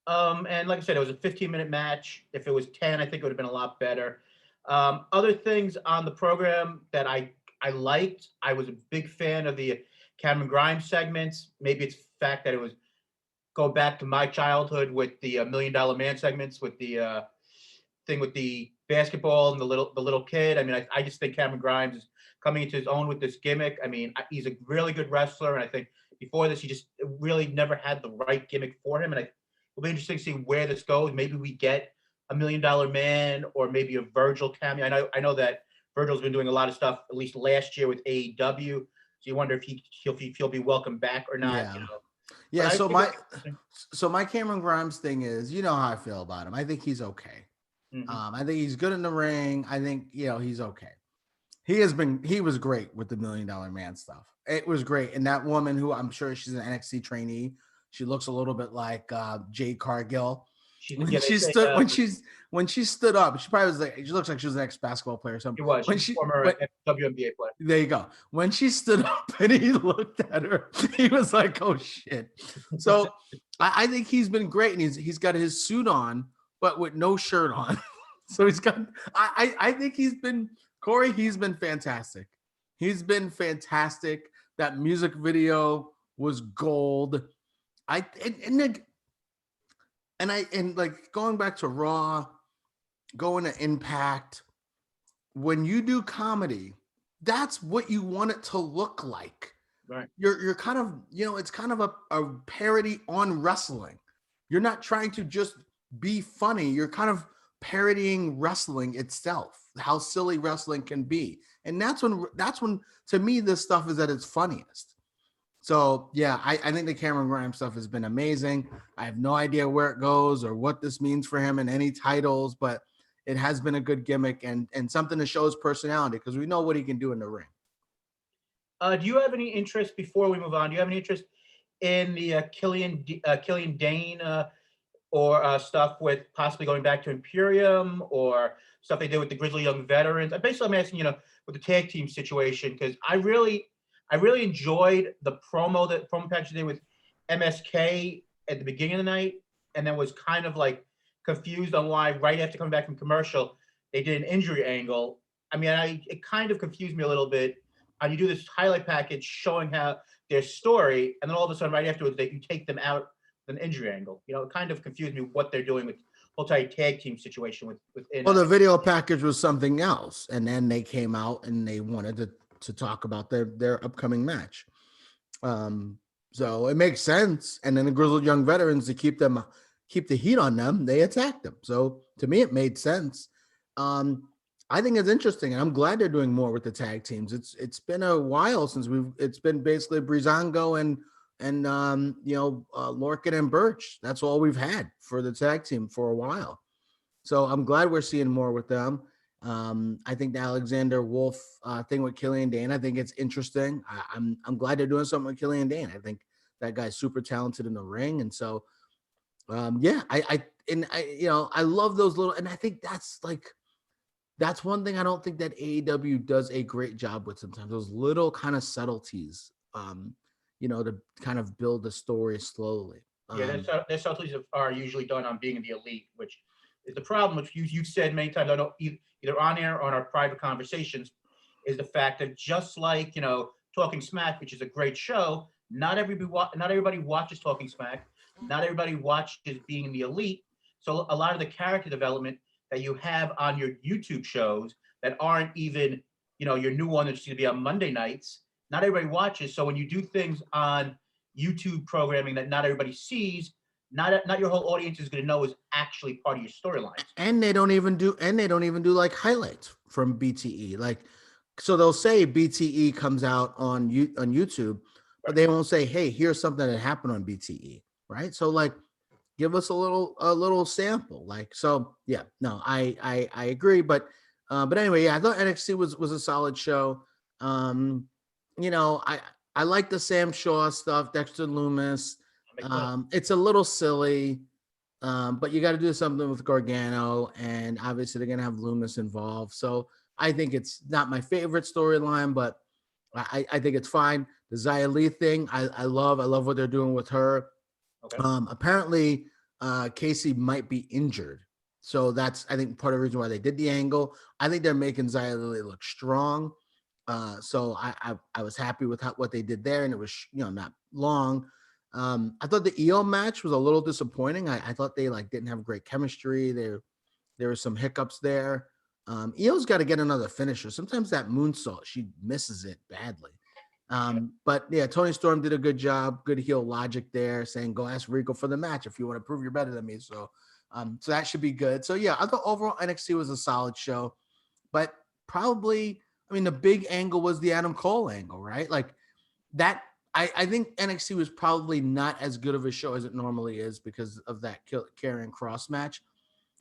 And like I said, it was a 15-minute match. If it was 10, I think it would have been a lot better. Other things on the program that I liked, I was a big fan of the Cameron Grimes segments. Maybe it's the fact that it was go back to my childhood with the $1 Million Man segments, with the thing with the basketball and the little kid. I mean, I just think Cameron Grimes is coming into his own with this gimmick. I mean, he's a really good wrestler, and I think before this, he just really never had the right gimmick for him. And it'll be interesting to see where this goes. Maybe we get a $1 Million Man, or maybe a Virgil cameo. I know that Virgil's been doing a lot of stuff, at least last year, with AEW. So you wonder if he'll be welcome back or not. Yeah. Yeah. So my Cameron Grimes thing is, how I feel about him. I think he's okay. Mm-hmm. I think he's good in the ring. I think, he's okay. He was great with the $1 Million Man stuff. It was great. And that woman, who I'm sure she's an NXT trainee, she looks a little bit like Jade Cargill. When she stood up, she probably was like, she looks like she was an ex-basketball player or something. She was former WNBA player. There you go. When she stood up and he looked at her, he was like, oh shit. So I think he's been great, and he's got his suit on, but with no shirt on. So he's got. I think he's been Corey. He's been fantastic. He's been fantastic. That music video was gold. I and like going back to Raw, going to Impact. When you do comedy, that's what you want it to look like. Right. You're kind of, it's kind of a parody on wrestling. You're not trying to just be funny. You're kind of parodying wrestling itself, how silly wrestling can be. And that's when to me this stuff is at its funniest. So yeah, I think the Cameron Grimes stuff has been amazing. I have no idea where it goes or what this means for him in any titles, but it has been a good gimmick and something to show his personality because we know what he can do in the ring. Do you have any interest, before we move on, do you have any interest in the Killian Dane or stuff with possibly going back to Imperium or stuff they did with the Grizzly Young Veterans? Basically, I'm asking, with the tag team situation, because I really enjoyed the promo package they did with MSK at the beginning of the night, and then was kind of like confused on why right after coming back from commercial, they did an injury angle. I mean, it kind of confused me a little bit. You do this highlight package showing how their story, and then all of a sudden, right afterwards, you take them out with an injury angle. It kind of confused me what they're doing with the whole tag team situation within. Well, the video package was something else, and then they came out and they wanted to talk about their upcoming match. So it makes sense. And then the Grizzled Young Veterans, to keep the heat on them, they attacked them. So to me, it made sense. I think it's interesting, and I'm glad they're doing more with the tag teams. It's been a while since it's been basically Breezango and Lorcan and Birch. That's all we've had for the tag team for a while. So I'm glad we're seeing more with them. I think the Alexander Wolf thing with Killian Dane, I think it's interesting. I'm glad they're doing something with Killian Dane. I think that guy's super talented in the ring, and so I love those little, and I think that's one thing I don't think that AEW does a great job with sometimes, those little kind of subtleties, to kind of build the story slowly. Their subtleties are usually done on being in the elite, which is the problem, which you've said many times, I know either on air or on our private conversations, is the fact that just like, Talking Smack, which is a great show, not everybody watches Talking Smack. Not everybody watches being in the elite. So a lot of the character development that you have on your YouTube shows that aren't even, your new one that's going to be on Monday nights, not everybody watches. So when you do things on YouTube programming that not everybody sees, not your whole audience is going to know is actually part of your storylines. And they don't even do like highlights from BTE. Like, so they'll say BTE comes out on YouTube, but they won't say, hey, here's something that happened on BTE, right? So like, give us a little sample. Like, so yeah, no, I agree. But anyway, yeah, I thought NXT was a solid show. I like the Sam Shaw stuff, Dexter Lumis. It's a little silly, but you got to do something with Gargano, and obviously they're gonna have Lumis involved. So I think it's not my favorite storyline, but I think it's fine. The Xia Li thing, I love what they're doing with her. Okay. Apparently, Casey might be injured, so that's, I think, part of the reason why they did the angle. I think they're making Xia Li look strong. So I was happy with what they did there, and it was not long. I thought the EO match was a little disappointing. I thought they didn't have great chemistry. There were some hiccups there. EO's got to get another finisher. Sometimes that moonsault, she misses it badly. But yeah, Tony Storm did a good job. Good heel logic there, saying go ask Rico for the match if you want to prove you're better than me. So that should be good. So yeah, I thought overall NXT was a solid show, but probably, the big angle was the Adam Cole angle, right? Like that. I think NXT was probably not as good of a show as it normally is because of that Karrion Kross match.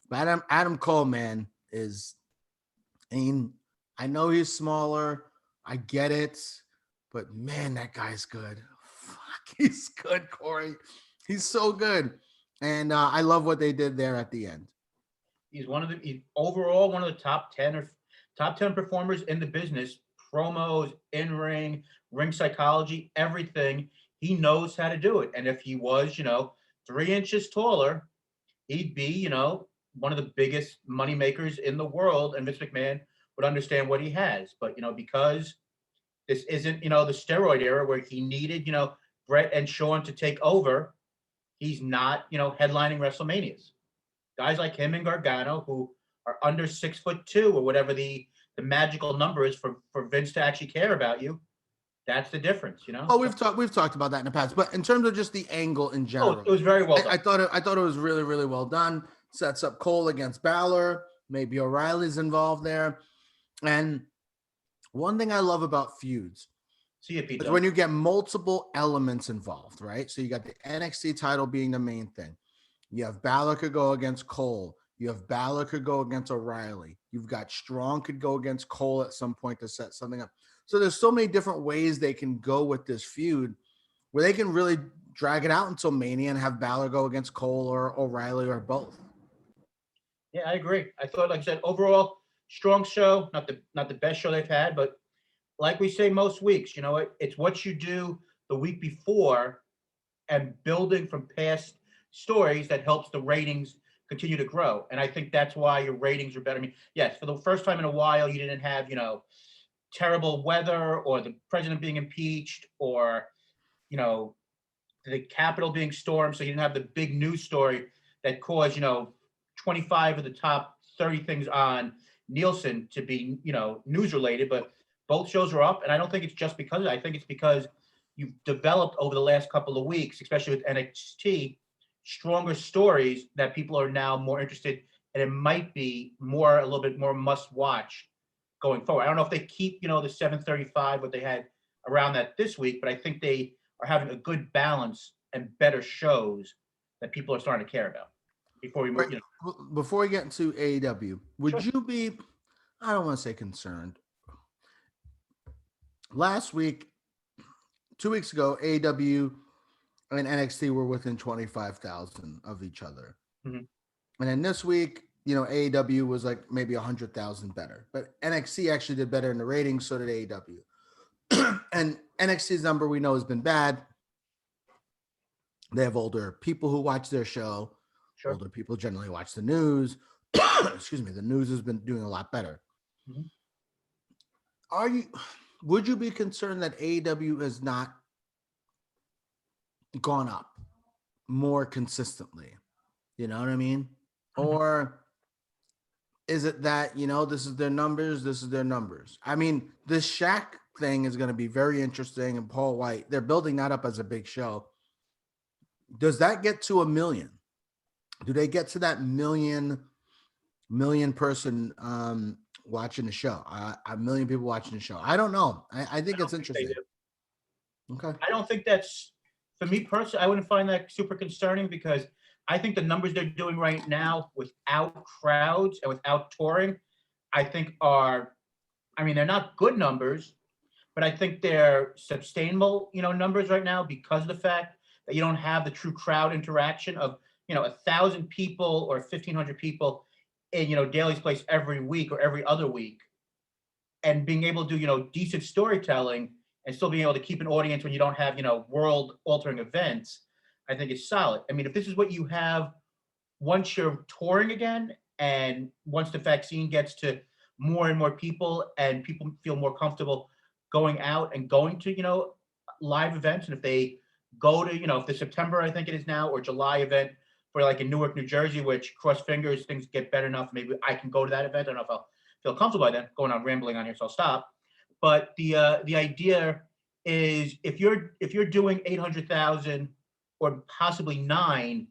But Adam Cole, man, I know he's smaller. I get it. But man, that guy's good. Fuck, he's good, Corey. He's so good. And I love what they did there at the end. He's overall one of the top 10 performers in the business. Promos, in-ring, ring psychology, everything. He knows how to do it. And if he was, 3 inches taller, he'd be, one of the biggest money makers in the world, and Vince McMahon would understand what he has. But, because this isn't, the steroid era where he needed, Brett and Shawn to take over, he's not, headlining WrestleManias. Guys like him and Gargano, who are under 6'2" or whatever the magical number is for Vince to actually care about you. That's the difference, Oh, we've talked about that in the past, but in terms of just the angle in general, it was very well done. I thought it was really, really well done. Sets up Cole against Balor. Maybe O'Reilly's involved there. And one thing I love about feuds is when you get multiple elements involved, right? So you got the NXT title being the main thing. You have Balor could go against Cole. You have Balor could go against O'Reilly. You've got Strong could go against Cole at some point to set something up. So there's so many different ways they can go with this feud where they can really drag it out until Mania and have Balor go against Cole or O'Reilly or both. Yeah, I agree. I thought, like I said, overall, strong show, not the best show they've had, but like we say most weeks, it's what you do the week before and building from past stories that helps the ratings continue to grow. And I think that's why your ratings are better. I mean, yes, for the first time in a while, you didn't have, terrible weather or the president being impeached or, the Capitol being stormed. So you didn't have the big news story that caused, 25 of the top 30 things on Nielsen to be, news related, but both shows are up. And I don't think it's just because of that. I think it's because you've developed over the last couple of weeks, especially with NXT, stronger stories that people are now more interested, and it might be a little bit more must watch going forward. I don't know if they keep, the 7:35, what they had around that this week, but I think they are having a good balance and better shows that people are starting to care about. Before we move, Before we get into AEW, would you be, I don't want to say concerned. Last week, 2 weeks ago, AEW and NXT were within 25,000 of each other. Mm-hmm. And then this week, AEW was like maybe 100,000 better, but NXT actually did better in the ratings. So did AEW. And NXT's number we know has been bad. They have older people who watch their show. Sure. Older people generally watch the news. Excuse me. The news has been doing a lot better. Mm-hmm. Would you be concerned that AEW has not gone up more consistently? You know what I mean? Mm-hmm. Or is it that, this is their numbers? I mean, this Shaq thing is going to be very interesting, and Paul Wight, they're building that up as a big show. Does that get to 1 million? Do they get to that million person watching the show? 1 million people watching the show? I don't know. I think it's interesting. Okay. I don't think that's, for me personally, I wouldn't find that super concerning because I think the numbers they're doing right now without crowds and without touring, I think they're not good numbers, but I think they're sustainable, numbers right now because of the fact that you don't have the true crowd interaction of, 1,000 people or 1,500 people in, Daly's Place every week or every other week, and being able to do, decent storytelling and still being able to keep an audience when you don't have, world-altering events, I think is solid. I mean, if this is what you have once you're touring again and once the vaccine gets to more and more people and people feel more comfortable going out and going to, live events, and if they go to, if the September, I think it is now, or July event for like in Newark, New Jersey, which cross fingers, things get better enough, maybe I can go to that event. I don't know if I'll feel comfortable by then, going on rambling on here, so I'll stop. But the idea is if you're doing 800,000 or possibly 9,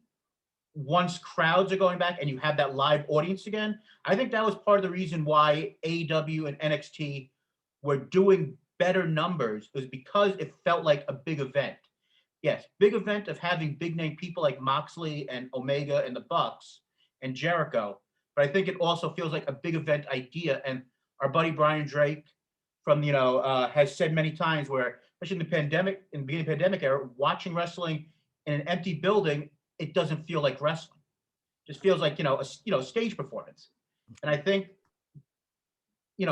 once crowds are going back and you have that live audience again, I think that was part of the reason why AEW and NXT were doing better numbers, was because it felt like a big event. Yes, big event of having big name people like Moxley and Omega and the Bucks and Jericho. But I think it also feels like a big event idea. And our buddy Brian Drake from, has said many times where, especially in the beginning of the pandemic era, watching wrestling in an empty building, it doesn't feel like wrestling. It just feels like, a stage performance. And I think,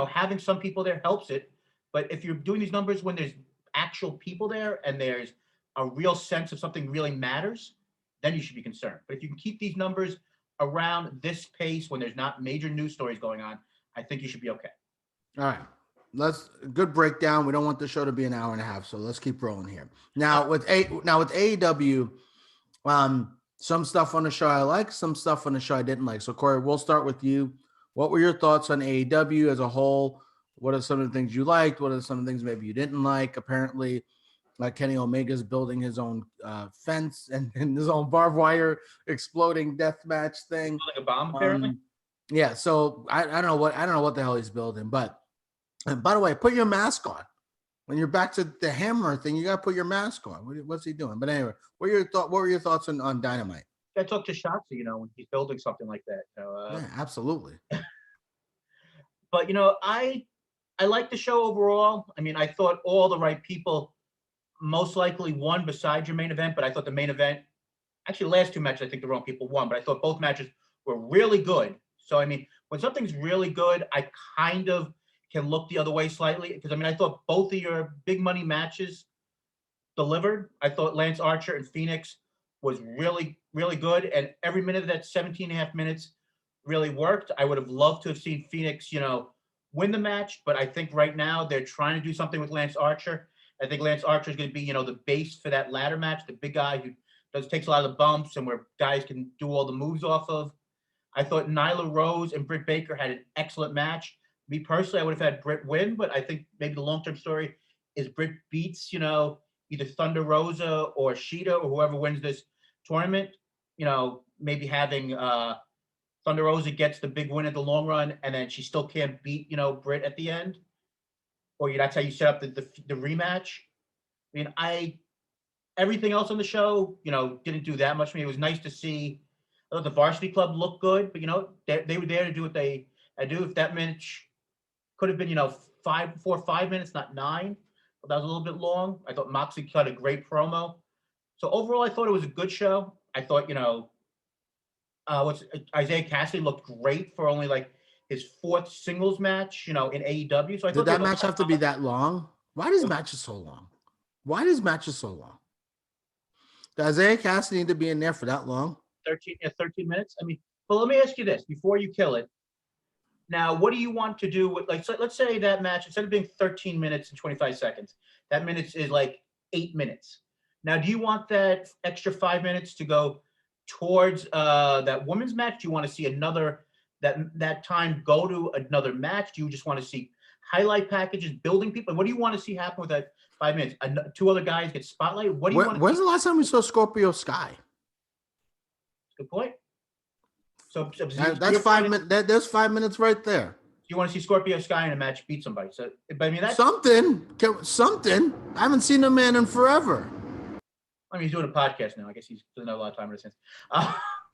having some people there helps it. But if you're doing these numbers when there's actual people there and there's a real sense of something really matters, then you should be concerned. But if you can keep these numbers around this pace when there's not major news stories going on, I think you should be okay. All right. Good breakdown. We don't want the show to be an hour and a half, so let's keep rolling here. Now with AEW, some stuff on the show I like, some stuff on the show I didn't like. So Corey, we'll start with you. What were your thoughts on AEW as a whole? What are some of the things you liked? What are some of the things maybe you didn't like? Apparently, like Kenny Omega's building his own fence and his own barbed wire exploding death match thing. Like a bomb, apparently. Yeah, so I don't know what the hell he's building. But and by the way, put your mask on. When you're back to the hammer thing, you gotta put your mask on. What's he doing? But anyway, what were your thoughts on Dynamite? I talked to Shotzi, when he's building something like that. Yeah, absolutely. But I like the show overall. I mean, I thought all the right people most likely won besides your main event, but I thought the main event, actually the last two matches, I think the wrong people won, but I thought both matches were really good. So, I mean, when something's really good, I kind of can look the other way slightly because, I mean, I thought both of your big money matches delivered. I thought Lance Archer and Phoenix was really, really good. And every minute of that 17 and a half minutes really worked. I would have loved to have seen Phoenix, win the match, but I think right now they're trying to do something with Lance Archer. I think Lance Archer is going to be, the base for that ladder match, the big guy who takes a lot of the bumps and where guys can do all the moves off of. I thought Nyla Rose and Britt Baker had an excellent match. Me personally, I would have had Britt win, but I think maybe the long-term story is Britt beats, either Thunder Rosa or Shida or whoever wins this tournament. Maybe having Thunder Rosa gets the big win in the long run, and then she still can't beat, Britt at the end. Or that's how you set up the rematch. I mean, everything else on the show, didn't do that much for me. It was nice to see. I thought the Varsity Club looked good, but they were there to do what they do. If that match could have been, 4 or 5 minutes, not 9, but that was a little bit long. I thought Moxley cut a great promo. So overall, I thought it was a good show. I thought, Isaiah Cassidy looked great for only like his 4th singles match, in AEW. So I thought did that match have to be that long? Why does matches so long? Does Isaiah Cassidy need to be in there for that long? 13 minutes. I mean, but let me ask you this before you kill it. Now, what do you want to do with, so let's say that match, instead of being 13 minutes and 25 seconds, that minutes is like 8 minutes. Now, do you want that extra 5 minutes to go towards that women's match? Do you want to see another, that time go to another match? Do you just want to see highlight packages, building people? What do you want to see happen with that 5 minutes? 2 other guys get spotlighted? What do you want? When's the last time we saw Scorpio Sky? Good point. So that's 5 minutes. There's 5 minutes right there. You want to see Scorpio Sky in a match beat somebody? So, but I mean, that's something. I haven't seen the man in forever. I mean, he's doing a podcast now. I guess he doesn't have a lot of time in a sense.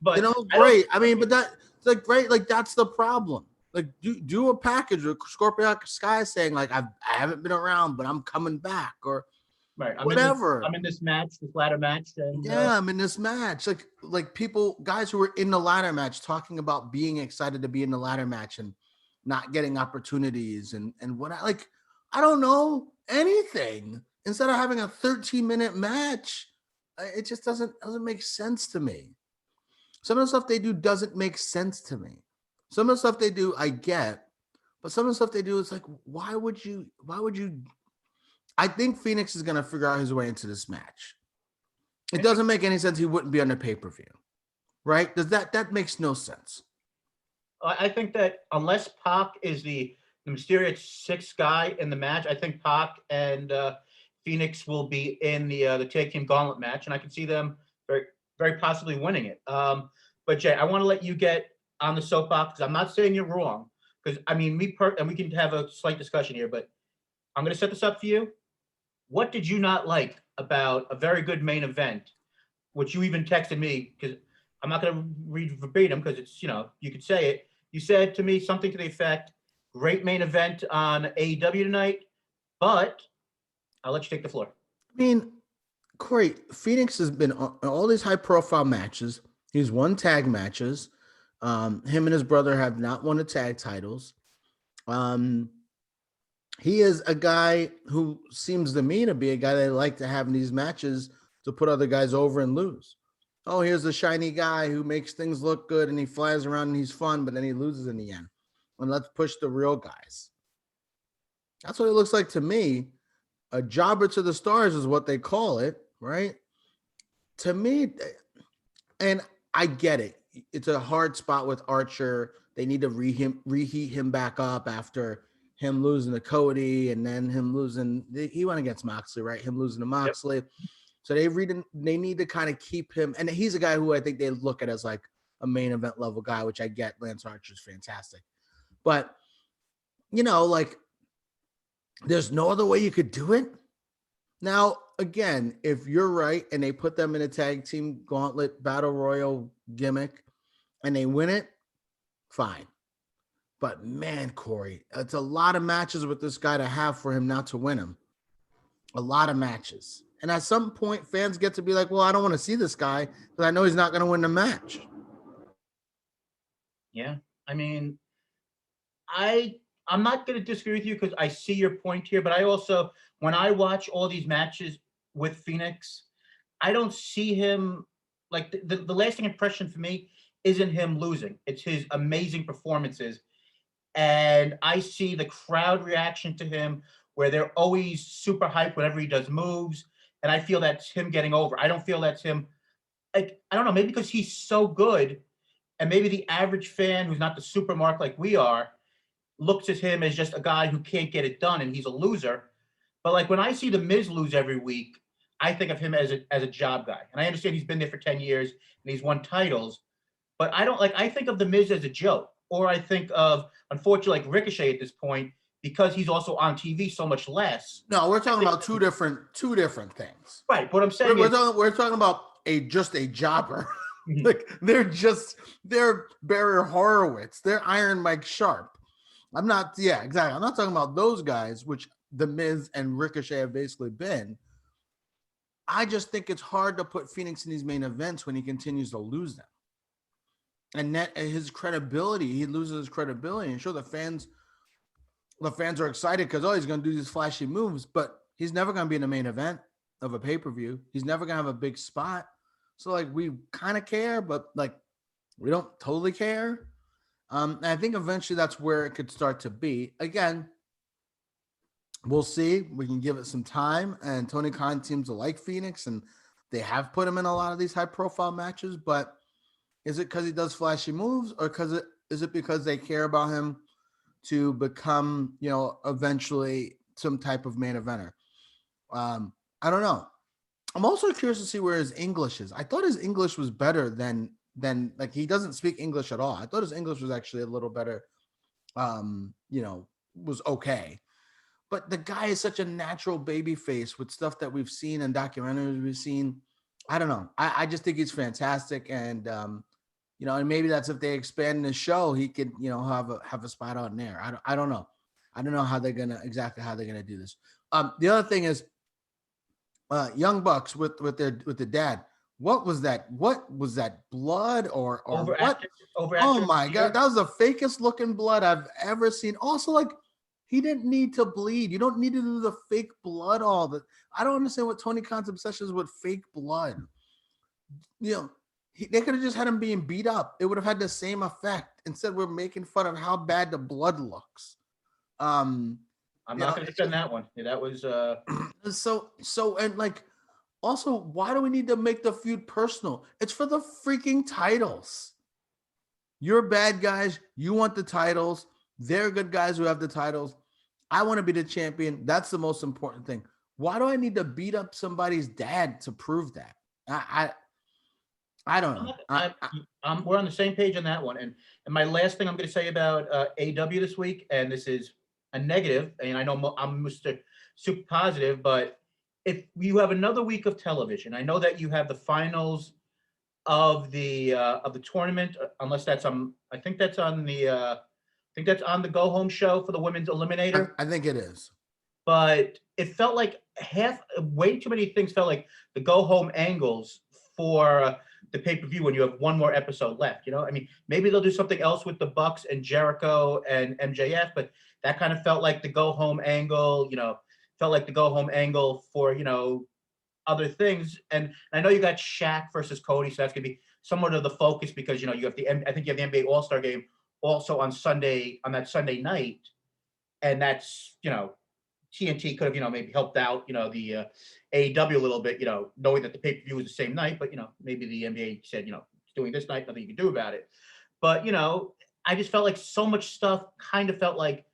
But great. I mean, but that's like great. Like that's the problem. Like do a package with Scorpio Sky saying like I haven't been around, but I'm coming back or. Right. Whatever. I'm in this match, this ladder match. And, I'm in this match. Like people, guys who were in the ladder match talking about being excited to be in the ladder match and not getting opportunities and what I don't know anything. Instead of having a 13-minute match, it just doesn't make sense to me. Some of the stuff they do doesn't make sense to me. Some of the stuff they do, I get, but some of the stuff they do is like, why would you? I think Phoenix is going to figure out his way into this match. It doesn't make any sense. He wouldn't be on the pay-per-view, right? Does that makes no sense. I think that unless Pac is the mysterious 6th guy in the match, I think Pac and Phoenix will be in the tag team gauntlet match, and I can see them very, very possibly winning it. But Jay, I want to let you get on the soapbox because I'm not saying you're wrong. Because I mean, and we can have a slight discussion here, but I'm going to set this up for you. What did you not like about a very good main event, which you even texted me, because I'm not going to read verbatim because it's, you could say it. You said to me something to the effect, great main event on AEW tonight, but I'll let you take the floor. I mean, Corey, Phoenix has been on all these high-profile matches. He's won tag matches. Him and his brother have not won the tag titles. He is a guy who seems to me to be a guy they like to have in these matches to put other guys over and lose. oh, here's the shiny guy who makes things look good and he flies around and he's fun, but then he loses in the end. And let's push the real guys. That's what it looks like to me. A jobber to the stars is what they call it, right? To me, and I get it. It's a hard spot with Archer. They need to reheat him back up after him losing to Cody and then him losing. He went against Moxley, right? Him losing to Moxley. Yep. So they need to kind of keep him. And he's a guy who I think they look at as like a main event level guy, which I get. Lance Archer's fantastic. But, like, there's no other way you could do it. Now, again, if you're right and they put them in a tag team gauntlet battle royal gimmick and they win it, fine. But man, Corey, it's a lot of matches with this guy to have for him not to win him. A lot of matches. And at some point, fans get to be like, well, I don't want to see this guy because I know he's not going to win the match. Yeah. I mean, I'm not going to disagree with you because I see your point here, but I also, when I watch all these matches with Phoenix, I don't see him, like, the lasting impression for me isn't him losing. It's his amazing performances. And I see the crowd reaction to him where they're always super hyped whenever he does moves. And I feel that's him getting over. I don't feel that's him, like, I don't know, maybe because he's so good and maybe the average fan who's not the super mark like we are looks at him as just a guy who can't get it done and he's a loser. But like when I see the Miz lose every week, I think of him as a job guy. And I understand he's been there for 10 years and he's won titles, but I think of the Miz as a joke. Or I think of, unfortunately, like Ricochet at this point, because he's also on TV so much less. No, we're talking about two different things. Right. What I'm saying we're talking about just a jobber. Like they're Barry Horowitz. They're Iron Mike Sharp. I'm not talking about those guys, which the Miz and Ricochet have basically been. I just think it's hard to put Phoenix in these main events when he continues to lose them. And that his credibility, he loses his credibility. And sure, the fans are excited because, he's going to do these flashy moves, but he's never going to be in the main event of a pay-per-view. He's never going to have a big spot. So, like, we kind of care, but, like, we don't totally care. And I think eventually that's where it could start to be. Again, we'll see. We can give it some time. And Tony Khan seems to like Phoenix, and they have put him in a lot of these high-profile matches. But is it because he does flashy moves, or is it because they care about him to become, eventually some type of main eventer? I don't know. I'm also curious to see where his English is. I thought his English was better than like he doesn't speak English at all. I thought his English was actually a little better, was okay. But the guy is such a natural baby face with stuff that we've seen in documentaries we've seen. I don't know. I just think he's fantastic. And, and maybe that's if they expand the show, he could, have a spot on there. I don't know. I don't know how they're going to do this. The other thing is Young Bucks with the dad. What was that? What was that? Blood or what? Oh my God. That was the fakest looking blood I've ever seen. Also, like, he didn't need to bleed. You don't need to do the fake blood all the. I don't understand what Tony Khan's obsession is with fake blood. They could have just had him being beat up. It would have had the same effect. Instead, we're making fun of how bad the blood looks. I'm not going to defend that one. Yeah, that was so and like. Also, why do we need to make the feud personal? It's for the freaking titles. You're bad guys. You want the titles. They're good guys who have the titles. I want to be the champion. That's the most important thing. Why do I need to beat up somebody's dad to prove that? I don't know. We're on the same page on that one. And my last thing I'm going to say about AEW this week, and this is a negative, and I know I'm Mr. Super Positive, but if you have another week of television, I know that you have the finals of the tournament, unless that's I think that's on the Go Home show for the women's eliminator. I think it is. But it felt like way too many things felt like the Go Home angles for the pay-per-view when you have one more episode left. I mean, maybe they'll do something else with the Bucks and Jericho and MJF, but that kind of felt like the Go Home angle, felt like the Go Home angle for, other things. And I know you got Shaq versus Cody, so that's gonna be somewhat of the focus because you know you have I think you have the NBA All-Star game also on that Sunday night, and that's TNT could have maybe helped out the AEW a little bit, knowing that the pay-per-view was the same night, but maybe the NBA said it's doing this night, nothing you can do about it. But I just felt like so much stuff kind of felt like,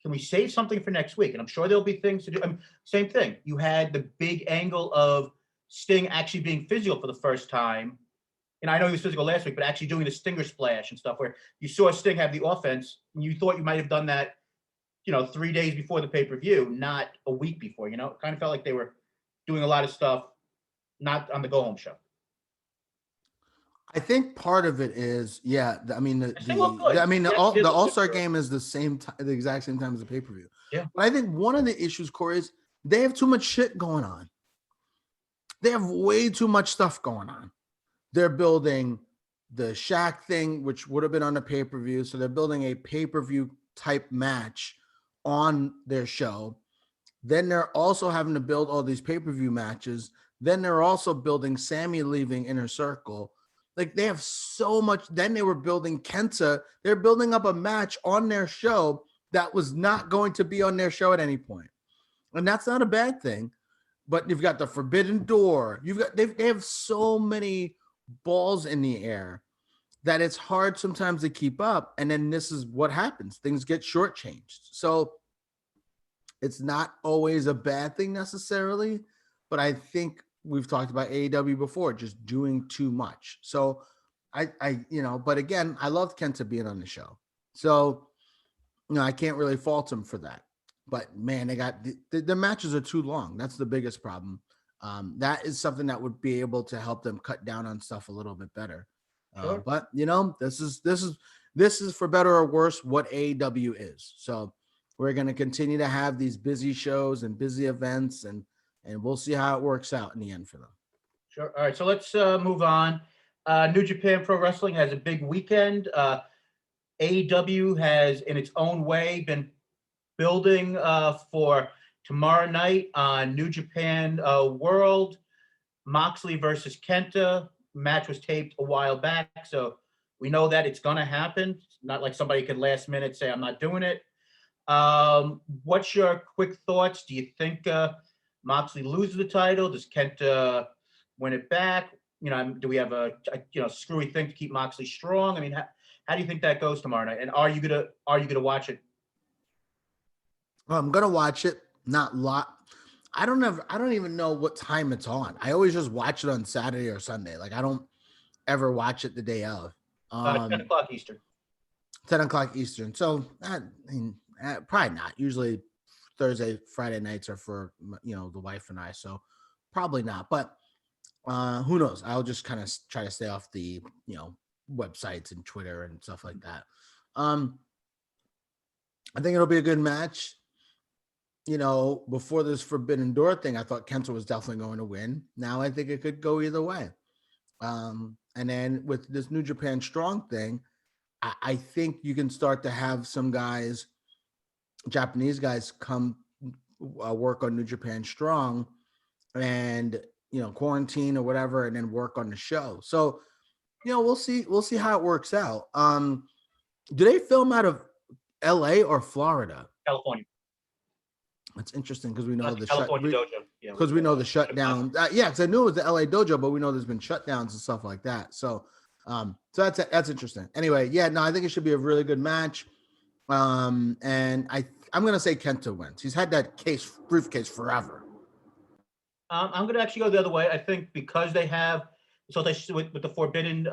can we save something for next week? And I'm sure there'll be things to do. I mean, same thing. You had the big angle of Sting actually being physical for the first time. And I know he was physical last week, but actually doing the Stinger splash and stuff where you saw Sting have the offense and you thought you might have done that, 3 days before the pay-per-view, not a week before, it kind of felt like they were doing a lot of stuff, not on the go-home show. I think part of it is, I mean, the All-Star game is the exact same time as the pay-per-view. Yeah. But I think one of the issues, Corey, is they have too much shit going on. They have way too much stuff going on. They're building the Shaq thing, which would have been on the pay-per-view. So they're building a pay-per-view type match on their show. Then they're also having to build all these pay-per-view matches. Then they're also building Sammy leaving Inner Circle. Like they have so much. Then they were building Kenta. They're building up a match on their show that was not going to be on their show at any point. And that's not a bad thing. But you've got the Forbidden Door. They have so many balls in the air that it's hard sometimes to keep up. And then this is what happens. Things get shortchanged. So it's not always a bad thing necessarily, but I think we've talked about AEW before, just doing too much. So but again, I loved Kenta being on the show. So, I can't really fault him for that. But man, they got the matches are too long. That's the biggest problem. That is something that would be able to help them cut down on stuff a little bit better. Sure. But this is for better or worse what AEW is. So we're going to continue to have these busy shows and busy events, and we'll see how it works out in the end for them. Sure. All right. So let's move on. New Japan Pro Wrestling has a big weekend. AEW has, in its own way, been building for tomorrow night on New Japan World. Moxley versus Kenta. Match was taped a while back, so we know that it's going to happen. It's not like somebody could last minute say, I'm not doing it. What's your quick thoughts? Do you think Moxley loses the title? Does Kenta win it back? Do we have a screwy thing to keep Moxley strong? I mean, how do you think that goes tomorrow night? And are you gonna watch it? Well, I'm gonna watch it. Not lot. I don't even know what time it's on. I always just watch it on Saturday or Sunday. Like I don't ever watch it the day of. 10 o'clock Eastern. 10 o'clock Eastern. So probably not. Usually Thursday, Friday nights are for the wife and I. So probably not. But who knows? I'll just kind of try to stay off the websites and Twitter and stuff like that. I think it'll be a good match. Before this Forbidden Door thing, I thought Kenta was definitely going to win. Now I think it could go either way. And then with this New Japan Strong thing, I think you can start to have some guys, Japanese guys, come work on New Japan Strong and, quarantine or whatever, and then work on the show. So, we'll see how it works out. Do they film out of LA or Florida? California. That's interesting because we know the dojo. Because we know the shutdown. Because I knew it was the LA dojo, but we know there's been shutdowns and stuff like that. So, that's interesting. Anyway, I think it should be a really good match. And I'm gonna say Kenta wins. He's had that briefcase forever. I'm gonna actually go the other way. I think because they have with the Forbidden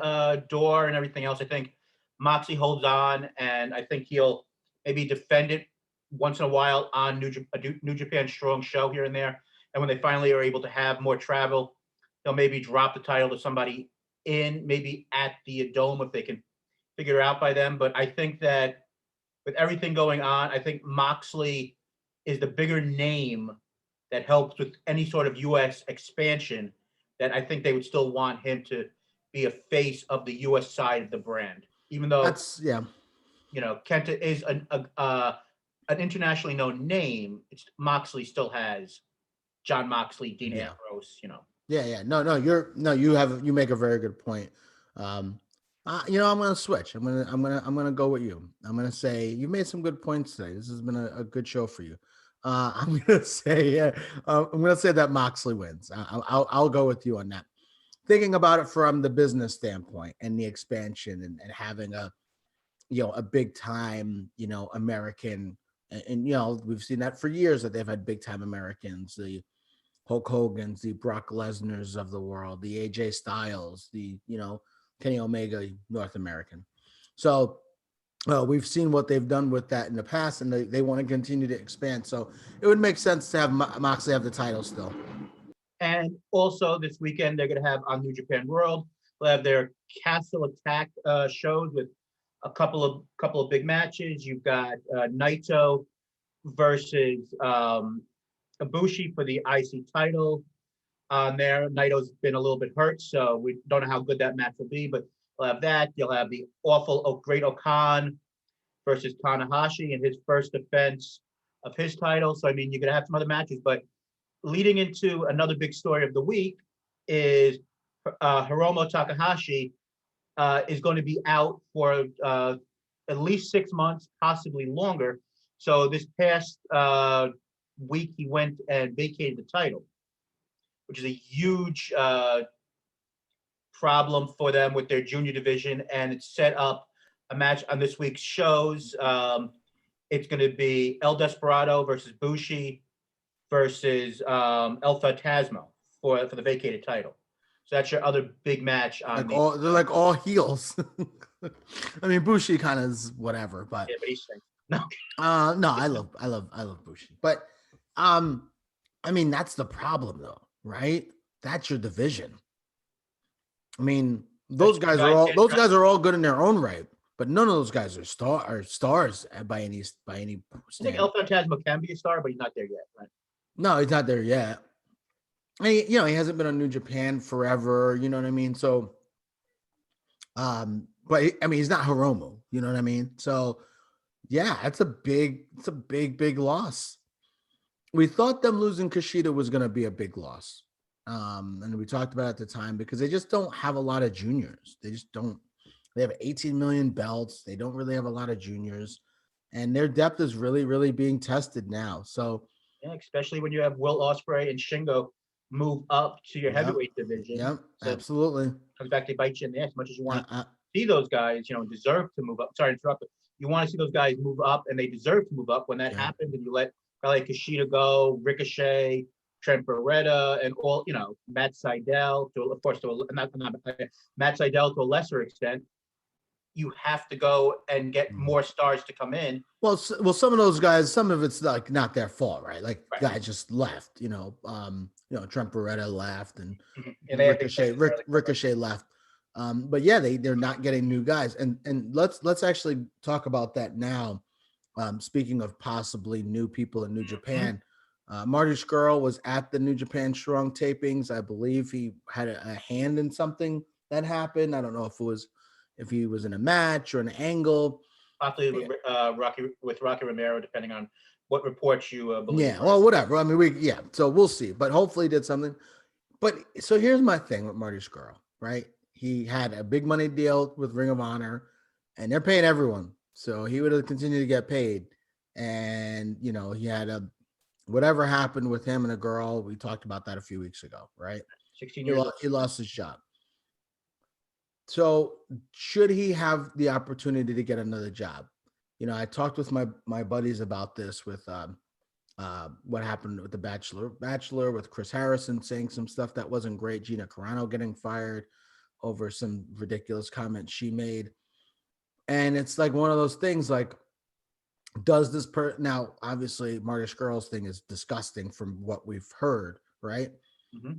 Door and everything else, I think Moxley holds on, and I think he'll maybe defend it once in a while on New Japan Strong show here and there. And when they finally are able to have more travel, they'll maybe drop the title to somebody maybe at the Dome if they can figure it out by them. But I think that with everything going on, I think Moxley is the bigger name that helps with any sort of U.S. expansion, that I think they would still want him to be a face of the U.S. side of the brand, even though Kenta is an internationally known name. Moxley still has John Moxley, Dean Yeah. Ambrose, Yeah. No, you make a very good point. I'm gonna switch. I'm gonna go with you. I'm gonna say you made some good points today. This has been a good show for you. I'm gonna say that Moxley wins. I'll go with you on that. Thinking about it from the business standpoint and the expansion and having a big time, American, and we've seen that for years that they've had big time Americans, the Hulk Hogan's, the Brock Lesnar's of the world, the AJ Styles, the Kenny Omega, North American. So we've seen what they've done with that in the past, and they want to continue to expand. So it would make sense to have Moxley have the title still. And also this weekend, they're going to have on New Japan World, they'll have their Castle Attack shows with a couple of big matches. You've got Naito versus Ibushi for the IC title on there. Naito's been a little bit hurt, so we don't know how good that match will be, but we'll have that. You'll have the Great Okan versus Tanahashi in his first defense of his title. So, I mean, you're going to have some other matches, but leading into another big story of the week is Hiromu Takahashi is going to be out for at least 6 months, possibly longer. So this past week, he went and vacated the title, which is a huge problem for them with their junior division. And it's set up a match on this week's shows. It's going to be El Desperado versus Bushi versus El Fantasma for the vacated title. So that's your other big match on they're like all heels. I mean, Bushi kind of is whatever, but yeah, but he's no. No, I love Bushi, but I mean that's the problem though, right? That's your division. I mean, those guys are all good in their own right, but none of those guys are stars by any standard. I think El Fantasma can be a star, but he's not there yet, right? No, he's not there yet. He hasn't been on New Japan forever. You know what I mean? So, but he's not Hiromu. You know what I mean? So, yeah, it's a big loss. We thought them losing Kushida was going to be a big loss. And we talked about it at the time because they just don't have a lot of juniors. They just don't. They have 18 million belts. They don't really have a lot of juniors, and their depth is really, really being tested now. So, yeah, especially when you have Will Ospreay and Shingo move up to your heavyweight division. Yep, so absolutely. Comes back to bite you in the ass. As much as you want to see those guys, deserve to move up. Sorry to interrupt, but you want to see those guys move up, and they deserve to move up. When that happens, and you let guy like Kushida go, Ricochet, Trent Beretta, and all, Matt Sydal, Matt Sydal to a lesser extent, you have to go and get more stars to come in. Well, some of those guys, some of it's like not their fault, right? Like guys just left, Trent Beretta left and Ricochet left. But yeah, they're not getting new guys. And let's actually talk about that now. Speaking of possibly new people in New Japan, Marty Scurll was at the New Japan Strong tapings. I believe he had a hand in something that happened. I don't know if he was in a match or an angle. Possibly with Rocky Romero, depending on what reports you believe. Yeah, well, whatever. I mean, so we'll see. But hopefully he did something. But so here's my thing with Marty Scurll, right? He had a big money deal with Ring of Honor, and they're paying everyone. So he would have continued to get paid. And, he had whatever happened with him and a girl. We talked about that a few weeks ago, right? 16 years he lost his job. So should he have the opportunity to get another job? I talked with my buddies about this with what happened with the Bachelor with Chris Harrison saying some stuff that wasn't great. Gina Carano getting fired over some ridiculous comments she made. And it's like one of those things like, does this now obviously Marty Scurll's thing is disgusting from what we've heard, right? Mm-hmm.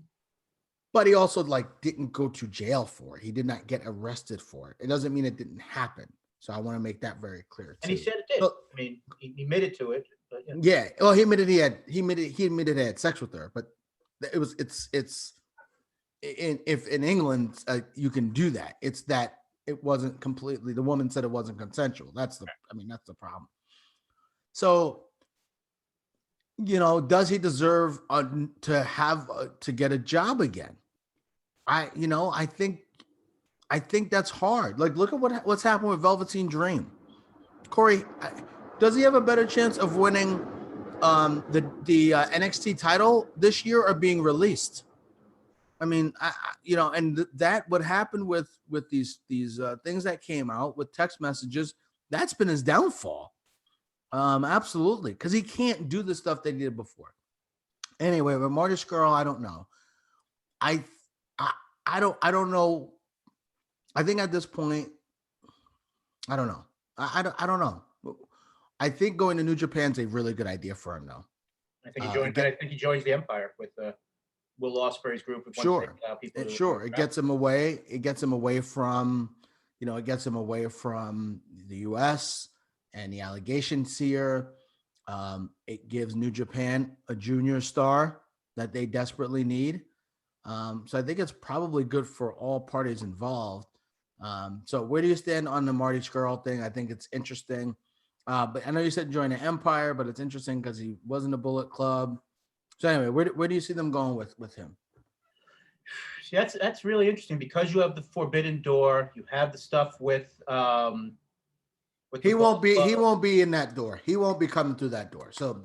But he also didn't go to jail for it. He did not get arrested for it. It doesn't mean it didn't happen. So I want to make that very clear too. And he said it did. So, I mean, he admitted to it. But yeah. Well, he admitted he admitted he had sex with her. But if in England you can do that. It's that it wasn't completely. The woman said it wasn't consensual. That's the problem. So does he deserve to have to get a job again? I think that's hard. Like, look at what's happened with Velveteen Dream. Corey, does he have a better chance of winning the NXT title this year or being released? I mean, and that what happened with these things that came out with text messages, that's been his downfall. Absolutely, because he can't do the stuff they did before. Anyway, with Marty Scurll, I don't know. I don't know. I think at this point, I don't know. I don't know. I think going to New Japan's a really good idea for him, though. I think he joins the Empire with Will Ospreay's group. Sure. It gets him away. It gets him away from, the U.S. and the allegations here. It gives New Japan a junior star that they desperately need. So I think it's probably good for all parties involved. So where do you stand on the Marty Scurll thing? I think it's interesting. But I know you said join the Empire, but it's interesting because he wasn't a Bullet Club. So anyway, where do you see them going with him? See, that's really interesting because you have the Forbidden Door. You have the stuff with he won't be in that door. He won't be coming through that door. So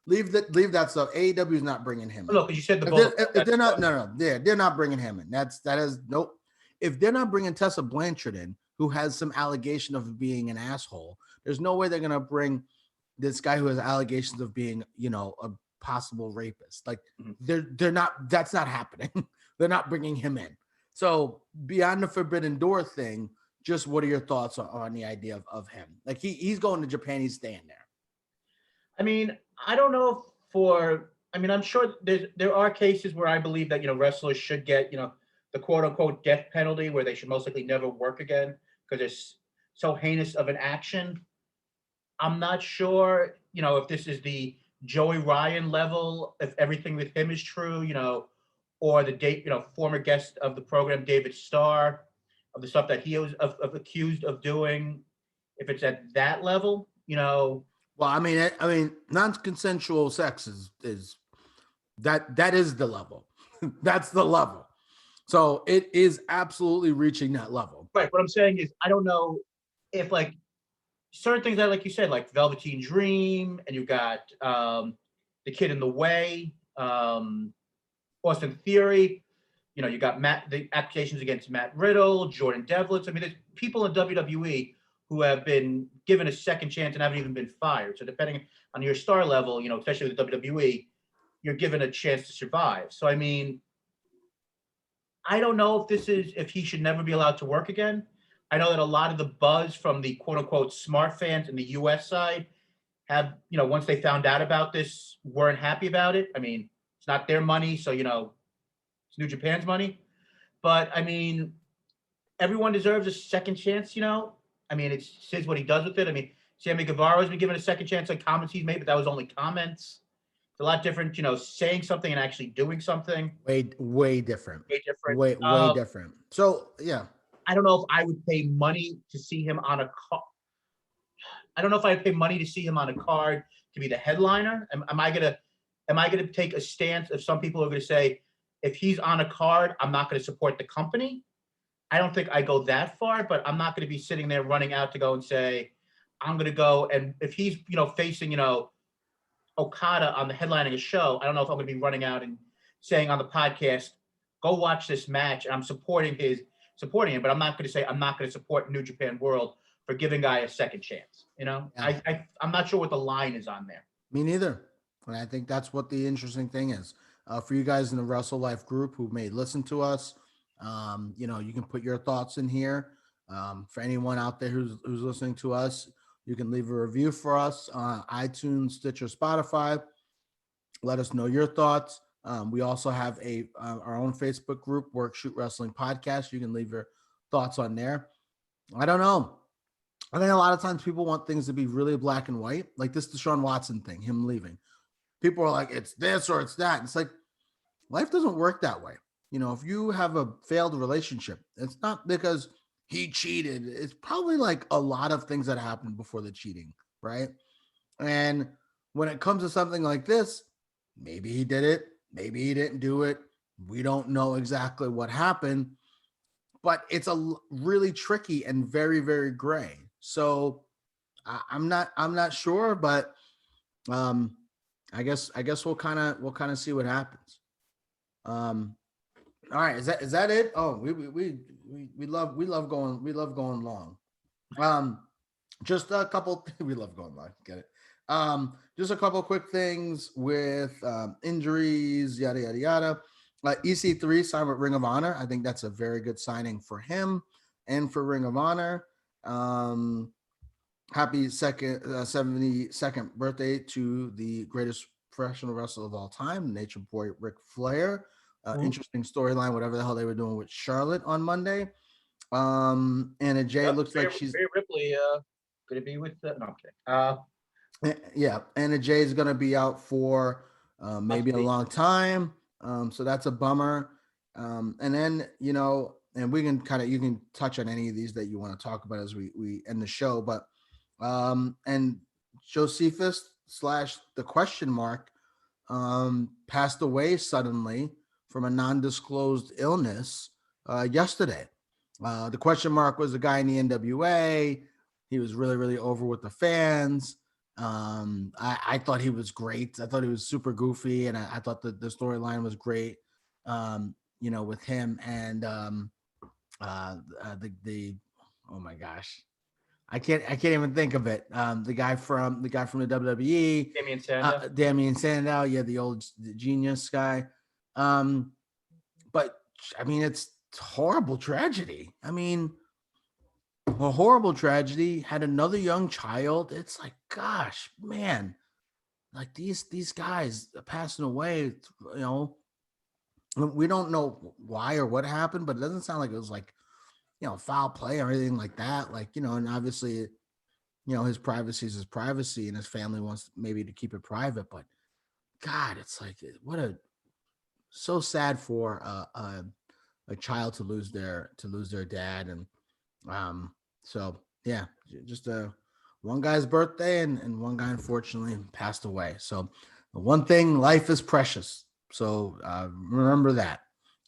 leave that stuff. AEW is not bringing him in. Look, you said if they're not they're not bringing him in. That is nope. If they're not bringing Tessa Blanchard in, who has some allegation of being an asshole, there's no way they're gonna bring this guy who has allegations of being, a possible rapist. Like they're not. That's not happening. They're not bringing him in. So beyond the Forbidden Door thing, just what are your thoughts on the idea of him? Like he's going to Japan. He's staying there. I mean, I don't know I'm sure there are cases where I believe that, wrestlers should get, the quote unquote death penalty where they should most likely never work again because it's so heinous of an action. I'm not sure, if this is the Joey Ryan level, if everything with him is true, or the former guest of the program, David Starr, of the stuff that he was accused of doing, if it's at that level, Well, I mean, non-consensual sex is that is the level. That's the level. So it is absolutely reaching that level. Right. What I'm saying is, I don't know if certain things that, like you said, like Velveteen Dream, and you've got the Kid in the Way, Austin Theory. You got the accusations against Matt Riddle, Jordan Devlin. I mean, there's people in WWE who have been given a second chance and haven't even been fired. So depending on your star level, especially with the WWE, you're given a chance to survive. So I mean, I don't know if he should never be allowed to work again. I know that a lot of the buzz from the quote unquote smart fans in the US side have, once they found out about this, weren't happy about it. I mean, it's not their money, so it's New Japan's money. But I mean, everyone deserves a second chance, I mean, it's what he does with it. I mean, Sammy Guevara has been given a second chance on comments he's made, but that was only comments. It's a lot different, saying something and actually doing something. Way different. Way different. So yeah. I don't know if I would pay money to see him on a card. I don't know if I'd pay money to see him on a card to be the headliner. Am I gonna take a stance if some people are gonna say, if he's on a card, I'm not gonna support the company? I don't think I go that far, but I'm not gonna be sitting there running out to go and say, I'm gonna go, and if he's facing Okada on the headlining a show, I don't know if I'm gonna be running out and saying on the podcast, go watch this match, and I'm supporting him, but I'm not going to say I'm not going to support New Japan World for giving guy a second chance. Yeah. I'm not sure what the line is on there. Me neither. And I think that's what the interesting thing is. For you guys in the Wrestle Life group who may listen to us, you can put your thoughts in here. For anyone out there who's listening to us, you can leave a review for us on iTunes, Stitcher, Spotify. Let us know your thoughts. We also have our own Facebook group, Work Shoot Wrestling Podcast. You can leave your thoughts on there. I don't know. I think a lot of times people want things to be really black and white, like this Deshaun Watson thing, him leaving. People are like, it's this or it's that. It's like, life doesn't work that way. If you have a failed relationship, it's not because he cheated. It's probably like a lot of things that happened before the cheating, right? And when it comes to something like this, maybe he did it, maybe he didn't do it. We don't know exactly what happened, but it's really tricky and very, very gray. So I'm not sure, but I guess we'll kind of see what happens. All right, is that it? Oh, we love going long. Just a couple. We love going long. Get it? Just a couple quick things with injuries, yada yada yada. EC3 signed with Ring of Honor. I think that's a very good signing for him and for Ring of Honor. Happy 72nd birthday to the greatest professional wrestler of all time, Nature Boy Ric Flair. Interesting storyline, whatever the hell they were doing with Charlotte on Monday. Anna Jay looks like she's Rhea Ripley. Could it be with? No, okay. Yeah, Anna Jay is going to be out for maybe a long time. So that's a bummer. And then, and we can you can touch on any of these that you want to talk about as we end the show. But and Josephus / the question mark passed away suddenly from a non-disclosed illness yesterday. The question mark was a guy in the NWA. He was really, really over with the fans. I thought he was great. I thought he was super goofy, and I thought that the storyline was great. With him and the oh my gosh, I can't even think of it. The guy from the WWE, Damian Sandow, yeah, the genius guy. But I mean, it's horrible tragedy. I mean, a horrible tragedy. Had another young child. It's like, gosh, man, like these guys passing away. We don't know why or what happened, but it doesn't sound like it was like, foul play or anything like that. Like, and obviously, his privacy is his privacy, and his family wants maybe to keep it private. But God, it's like so sad for a child to lose their dad, and so yeah, just one guy's birthday, and one guy unfortunately passed away. So the one thing, life is precious. So remember that,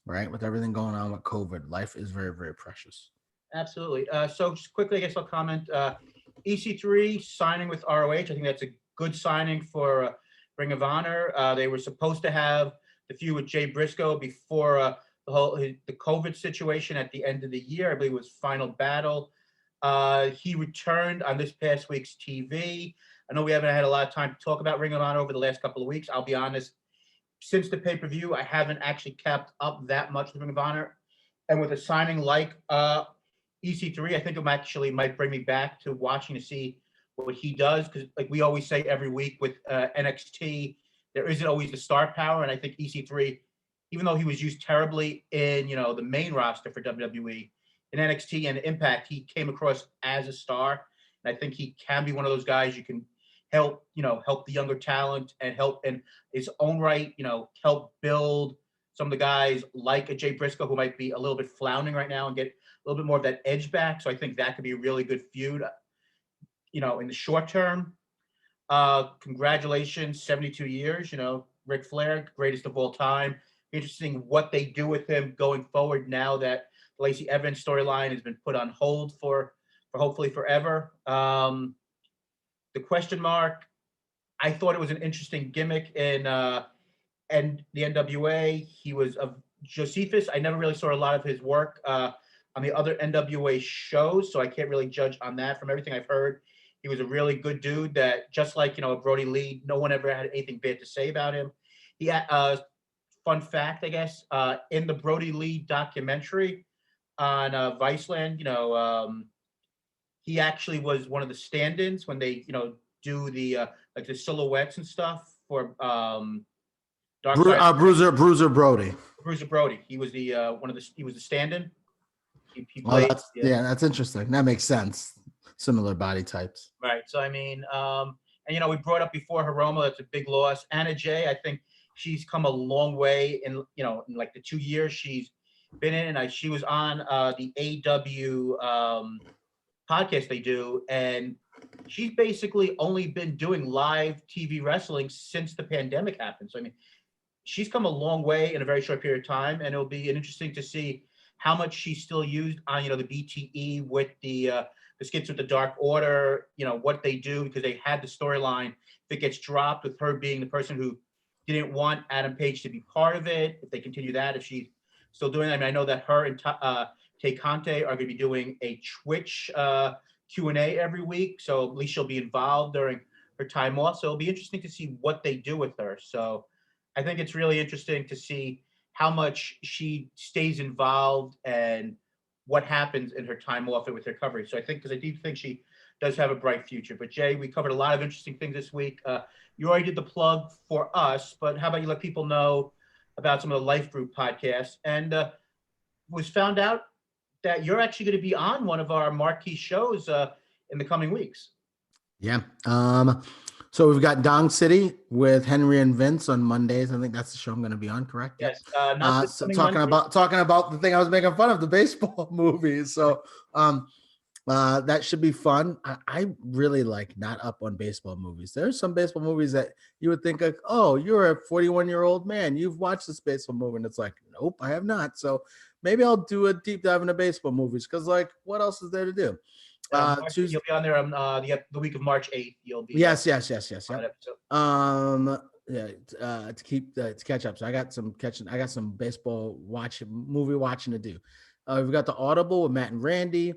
right? With everything going on with COVID, life is very, very precious. Absolutely. So just quickly, I guess I'll comment. EC3 signing with ROH. I think that's a good signing for Ring of Honor. They were supposed to have the feud with Jay Briscoe before the COVID situation at the end of the year. I believe it was Final Battle. He returned on this past week's TV. I know we haven't had a lot of time to talk about Ring of Honor over the last couple of weeks. I'll be honest, since the pay-per-view, I haven't actually kept up that much with Ring of Honor. And with a signing like EC3, I think it might bring me back to watching to see what he does. Because like we always say every week with NXT, there isn't always the star power. And I think EC3, even though he was used terribly in, the main roster for WWE, in NXT and Impact, he came across as a star. And I think he can be one of those guys you can help the younger talent and help in his own right, help build some of the guys like a Jay Briscoe who might be a little bit floundering right now and get a little bit more of that edge back. So I think that could be a really good feud, in the short term. Congratulations, 72 years, Ric Flair, greatest of all time. Interesting what they do with him going forward now that the Lacey Evans storyline has been put on hold for hopefully forever. The question mark, I thought it was an interesting gimmick in the NWA. He was of Josephus. I never really saw a lot of his work on the other NWA shows, so I can't really judge on that. From everything I've heard, he was a really good dude that, just like, Brody Lee, no one ever had anything bad to say about him. He had, fun fact, I guess, in the Brody Lee documentary on Viceland, he actually was one of the stand-ins when they, do the like the silhouettes and stuff for Bruiser Brody. Bruiser Brody. He was the he was the stand-in. He played, that's interesting. That makes sense. Similar body types. Right. So I mean, and we brought up before Hiromu, that's a big loss. Anna Jay, I think she's come a long way in in like the 2 years she's been in. She was on the AW podcast they do, and she's basically only been doing live TV wrestling since the pandemic happened. So I mean, she's come a long way in a very short period of time, and it'll be interesting to see how much she's still used on, the BTE with the skits with the Dark Order, what they do, because they had the storyline. If it gets dropped with her being the person who didn't want Adam Page to be part of it, if they continue that, if she's still doing that. I mean, I know that her and Tay Conte are going to be doing a Twitch Q&A every week, so at least she'll be involved during her time off. So it'll be interesting to see what they do with her. So I think it's really interesting to see how much she stays involved and what happens in her time off and with her recovery. So I think, because I do think she does have a bright future. But Jay, we covered a lot of interesting things this week. You already did the plug for us, but how about you let people know about some of the Life Group podcasts? And was found out that you're actually going to be on one of our marquee shows in the coming weeks. Yeah. So we've got Dong City with Henry and Vince on Mondays. I think that's the show I'm going to be on, correct? Yes. So talking about the thing I was making fun of, the baseball movies. So that should be fun. I really like not up on baseball movies. There's some baseball movies that you would think like, oh, you're a 41-year-old man, you've watched this baseball movie, and it's like, nope, I have not. So maybe I'll do a deep dive into baseball movies, because like, what else is there to do? You'll be on there on the week of March 8th. You'll be yes. to catch up. So I got some baseball movie watching to do. We've got the Audible with Matt and Randy,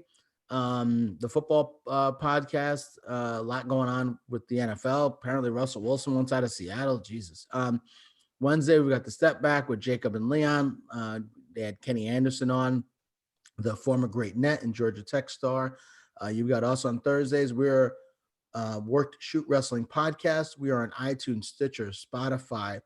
the football podcast, a lot going on with the NFL. Apparently Russell Wilson wants out of Seattle. Jesus. Wednesday we got the Step Back with Jacob and Leon. They had Kenny Anderson on, the former great net and Georgia Tech star. You've got us on Thursdays. We're Worked Shoot Wrestling Podcast. We are on iTunes, Stitcher, Spotify,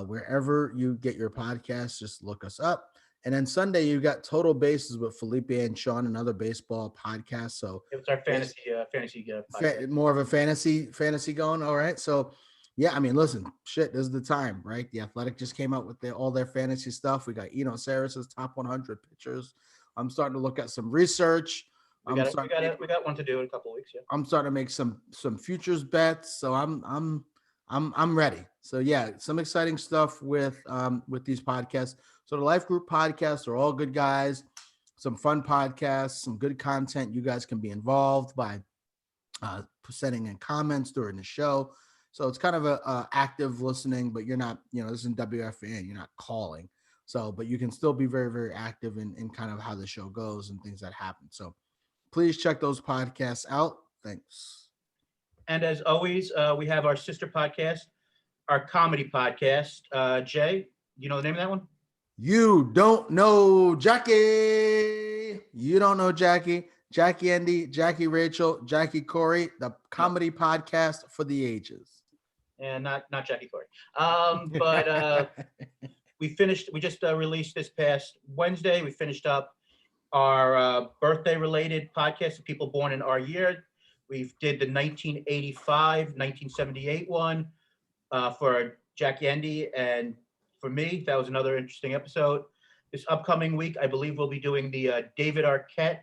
wherever you get your podcasts, just look us up. And then Sunday, you got Total Bases with Felipe and Sean, another baseball podcast. So it's our fantasy podcast. More of a fantasy going. All right. So yeah, I mean, listen, shit, this is the time, right? The Athletic just came out with all their fantasy stuff. We got Saris's top 100 pitchers. I'm starting to look at some research. We got one to do in a couple of weeks. Yeah. I'm starting to make some futures bets, so I'm ready. So yeah, some exciting stuff with these podcasts. So the Life Group podcasts are all good guys, some fun podcasts, some good content. You guys can be involved by sending in comments during the show. So it's kind of a active listening, but you're not, this is WFAN, you're not calling. So, but you can still be very, very active in kind of how the show goes and things that happen. So please check those podcasts out. Thanks. And as always, we have our sister podcast, our comedy podcast. Jay, you know the name of that one? You don't know Jackie. You don't know Jackie. Jackie Andy, Jackie Rachel, Jackie Corey, the comedy podcast for the ages. And not Jackie Corey. But we just released this past Wednesday. We finished up our birthday-related podcast of people born in our year. We did the 1985, 1978 one for Jackie Andy, and for me, that was another interesting episode. This upcoming week, I believe we'll be doing the David Arquette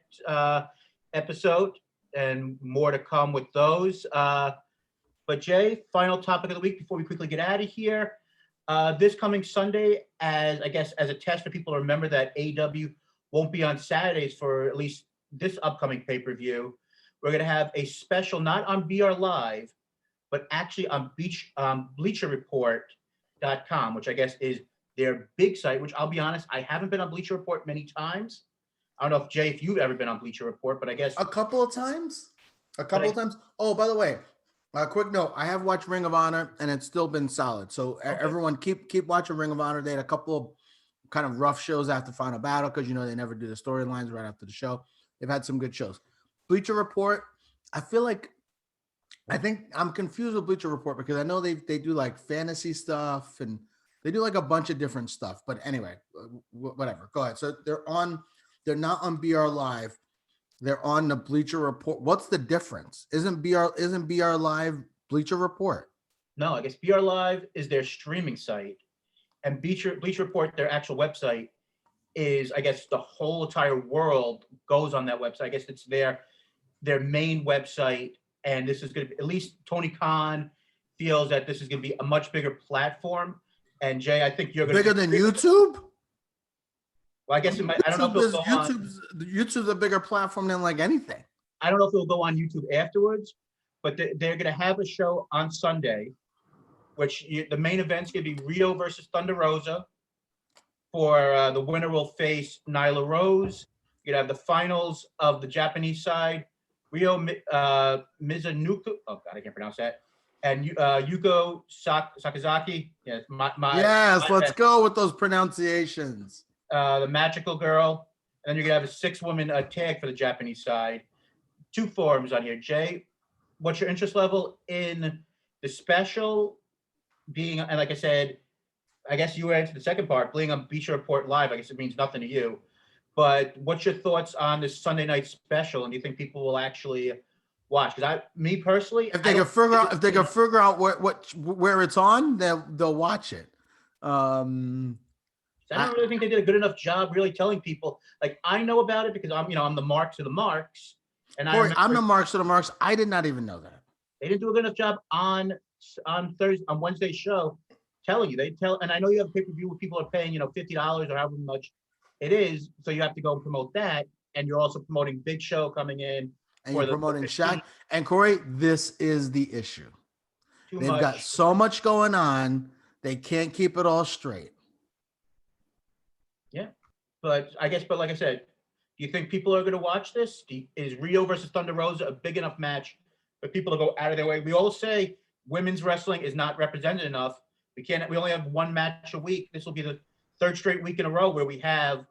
episode, and more to come with those. But Jay, final topic of the week before we quickly get out of here. This coming Sunday, as a test for people to remember that AEW won't be on Saturdays for at least this upcoming pay-per-view, we're going to have a special, not on BR Live, but actually on BleacherReport.com, which I guess is their big site, which I'll be honest, I haven't been on Bleacher Report many times. I don't know if, Jay, if you've ever been on Bleacher Report, but I guess... A couple of times. Oh, by the way, quick note, I have watched Ring of Honor, and it's still been solid. So okay. Everyone keep watching Ring of Honor. They had a couple of kind of rough shows after Final Battle because, they never do the storylines right after the show. They've had some good shows. Bleacher Report, I think I'm confused with Bleacher Report because I know they do like fantasy stuff and they do like a bunch of different stuff. But anyway, whatever. Go ahead. So they're not on BR Live. They're on the Bleacher Report. What's the difference? Isn't BR Live Bleacher Report? No, I guess BR Live is their streaming site, and Bleacher Report, their actual website, is, I guess, the whole entire world goes on that website. I guess it's their their main website. And this is going to be, at least Tony Khan feels that this is going to be a much bigger platform. And Jay, I think you're going bigger to than YouTube. Well, I guess it might. I don't know if it'll go on. YouTube's a bigger platform than like anything. I don't know if it'll go on YouTube afterwards, but they're going to have a show on Sunday, which the main event's going to be Rio versus Thunder Rosa. For the winner will face Nyla Rose. You're going to have the finals of the Japanese side, Rio Mizunuku. Oh God, I can't pronounce that. And Yuko Sakazaki. Yes, let's go with those pronunciations. The Magical Girl. And then you're going to have a 6-woman tag for the Japanese side. 2 forums on here. Jay, what's your interest level in the special being, and like I said, I guess you answered the second part, being on Bleacher Report Live, I guess it means nothing to you. But what's your thoughts on this Sunday night special? And do you think people will actually watch? Because me personally, if they can figure out where it's on, they'll watch it. I don't really think they did a good enough job really telling people. Like, I know about it because I'm the marks of the marks. And Corey, I'm the marks of the marks. I did not even know that. They didn't do a good enough job on Wednesday's show telling you. And I know you have a pay-per-view where people are paying, $50 or however much it is. So you have to go and promote that. And you're also promoting Big Show coming in. And you're promoting Shaq. And Corey, this is the issue. They've much. got so much going on. They can't keep it all straight. Yeah. But like I said, do you think people are going to watch this? Is Rio versus Thunder Rosa a big enough match for people to go out of their way? We all say women's wrestling is not represented enough. We only have 1 match a week. This will be the 3rd straight week in a row where we have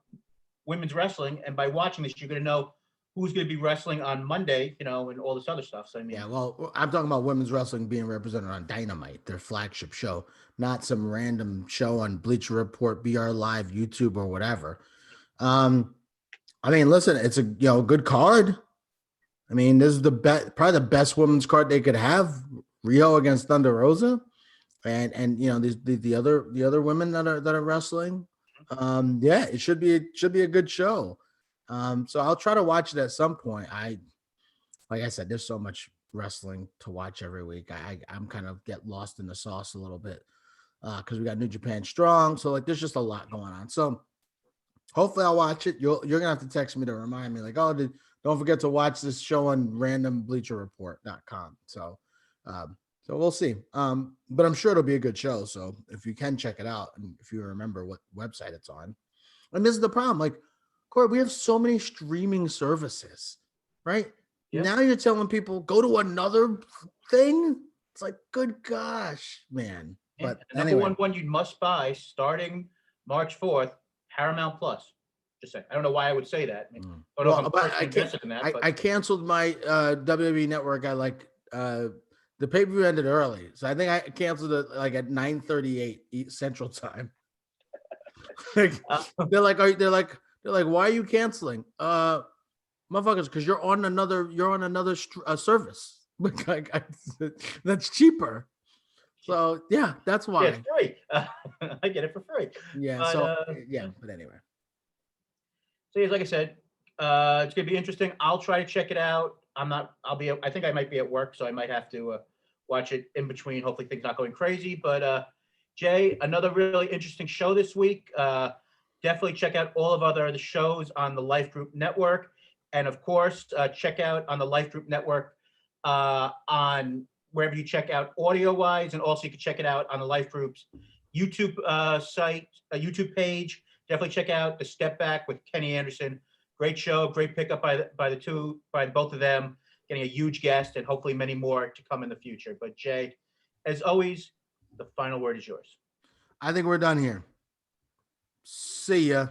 women's wrestling. And by watching this, you're going to know who's going to be wrestling on Monday, and all this other stuff. So, yeah, well, I'm talking about women's wrestling being represented on Dynamite, their flagship show, not some random show on Bleacher Report, BR Live, YouTube, or whatever. I mean, listen, it's a good card. I mean, this is probably the best women's card they could have. Rio against Thunder Rosa, and the other women that are wrestling. Yeah, it should be a good show. So I'll try to watch it at some point. Like I said, there's so much wrestling to watch every week. I'm kind of get lost in the sauce a little bit because we got New Japan Strong. So like, there's just a lot going on. So hopefully I'll watch it. You're gonna have to text me to remind me, like, don't forget to watch this show on randombleacherreport.com. So we'll see. But I'm sure it'll be a good show. So if you can check it out, and if you remember what website it's on, and this is the problem, like, Corey, we have so many streaming services, right? Yep. Now you're telling people go to another thing. It's like, good gosh, man. But number one you must buy starting March 4th, Paramount Plus. Just saying. I don't know why I would say that. I canceled my WWE network. The pay-per-view ended early, so I think I canceled it like at 9:38 Central Time. They're like, why are you canceling? Motherfuckers, because you're on another service. That's cheaper. So yeah, that's why. Yeah, it's free. I get it for free. Yeah. But anyway. So like I said, it's gonna be interesting. I'll try to check it out. I think I might be at work, so I might have to watch it in between. Hopefully things not going crazy. But Jay, another really interesting show this week. Definitely check out all of the shows on the Life Group Network. And of course, check out on the Life Group Network on wherever you check out audio-wise. And also you can check it out on the Life Group's YouTube site, YouTube page. Definitely check out The Step Back with Kenny Anderson. Great show, great pickup by both of them, getting a huge guest and hopefully many more to come in the future. But Jay, as always, the final word is yours. I think we're done here. See ya.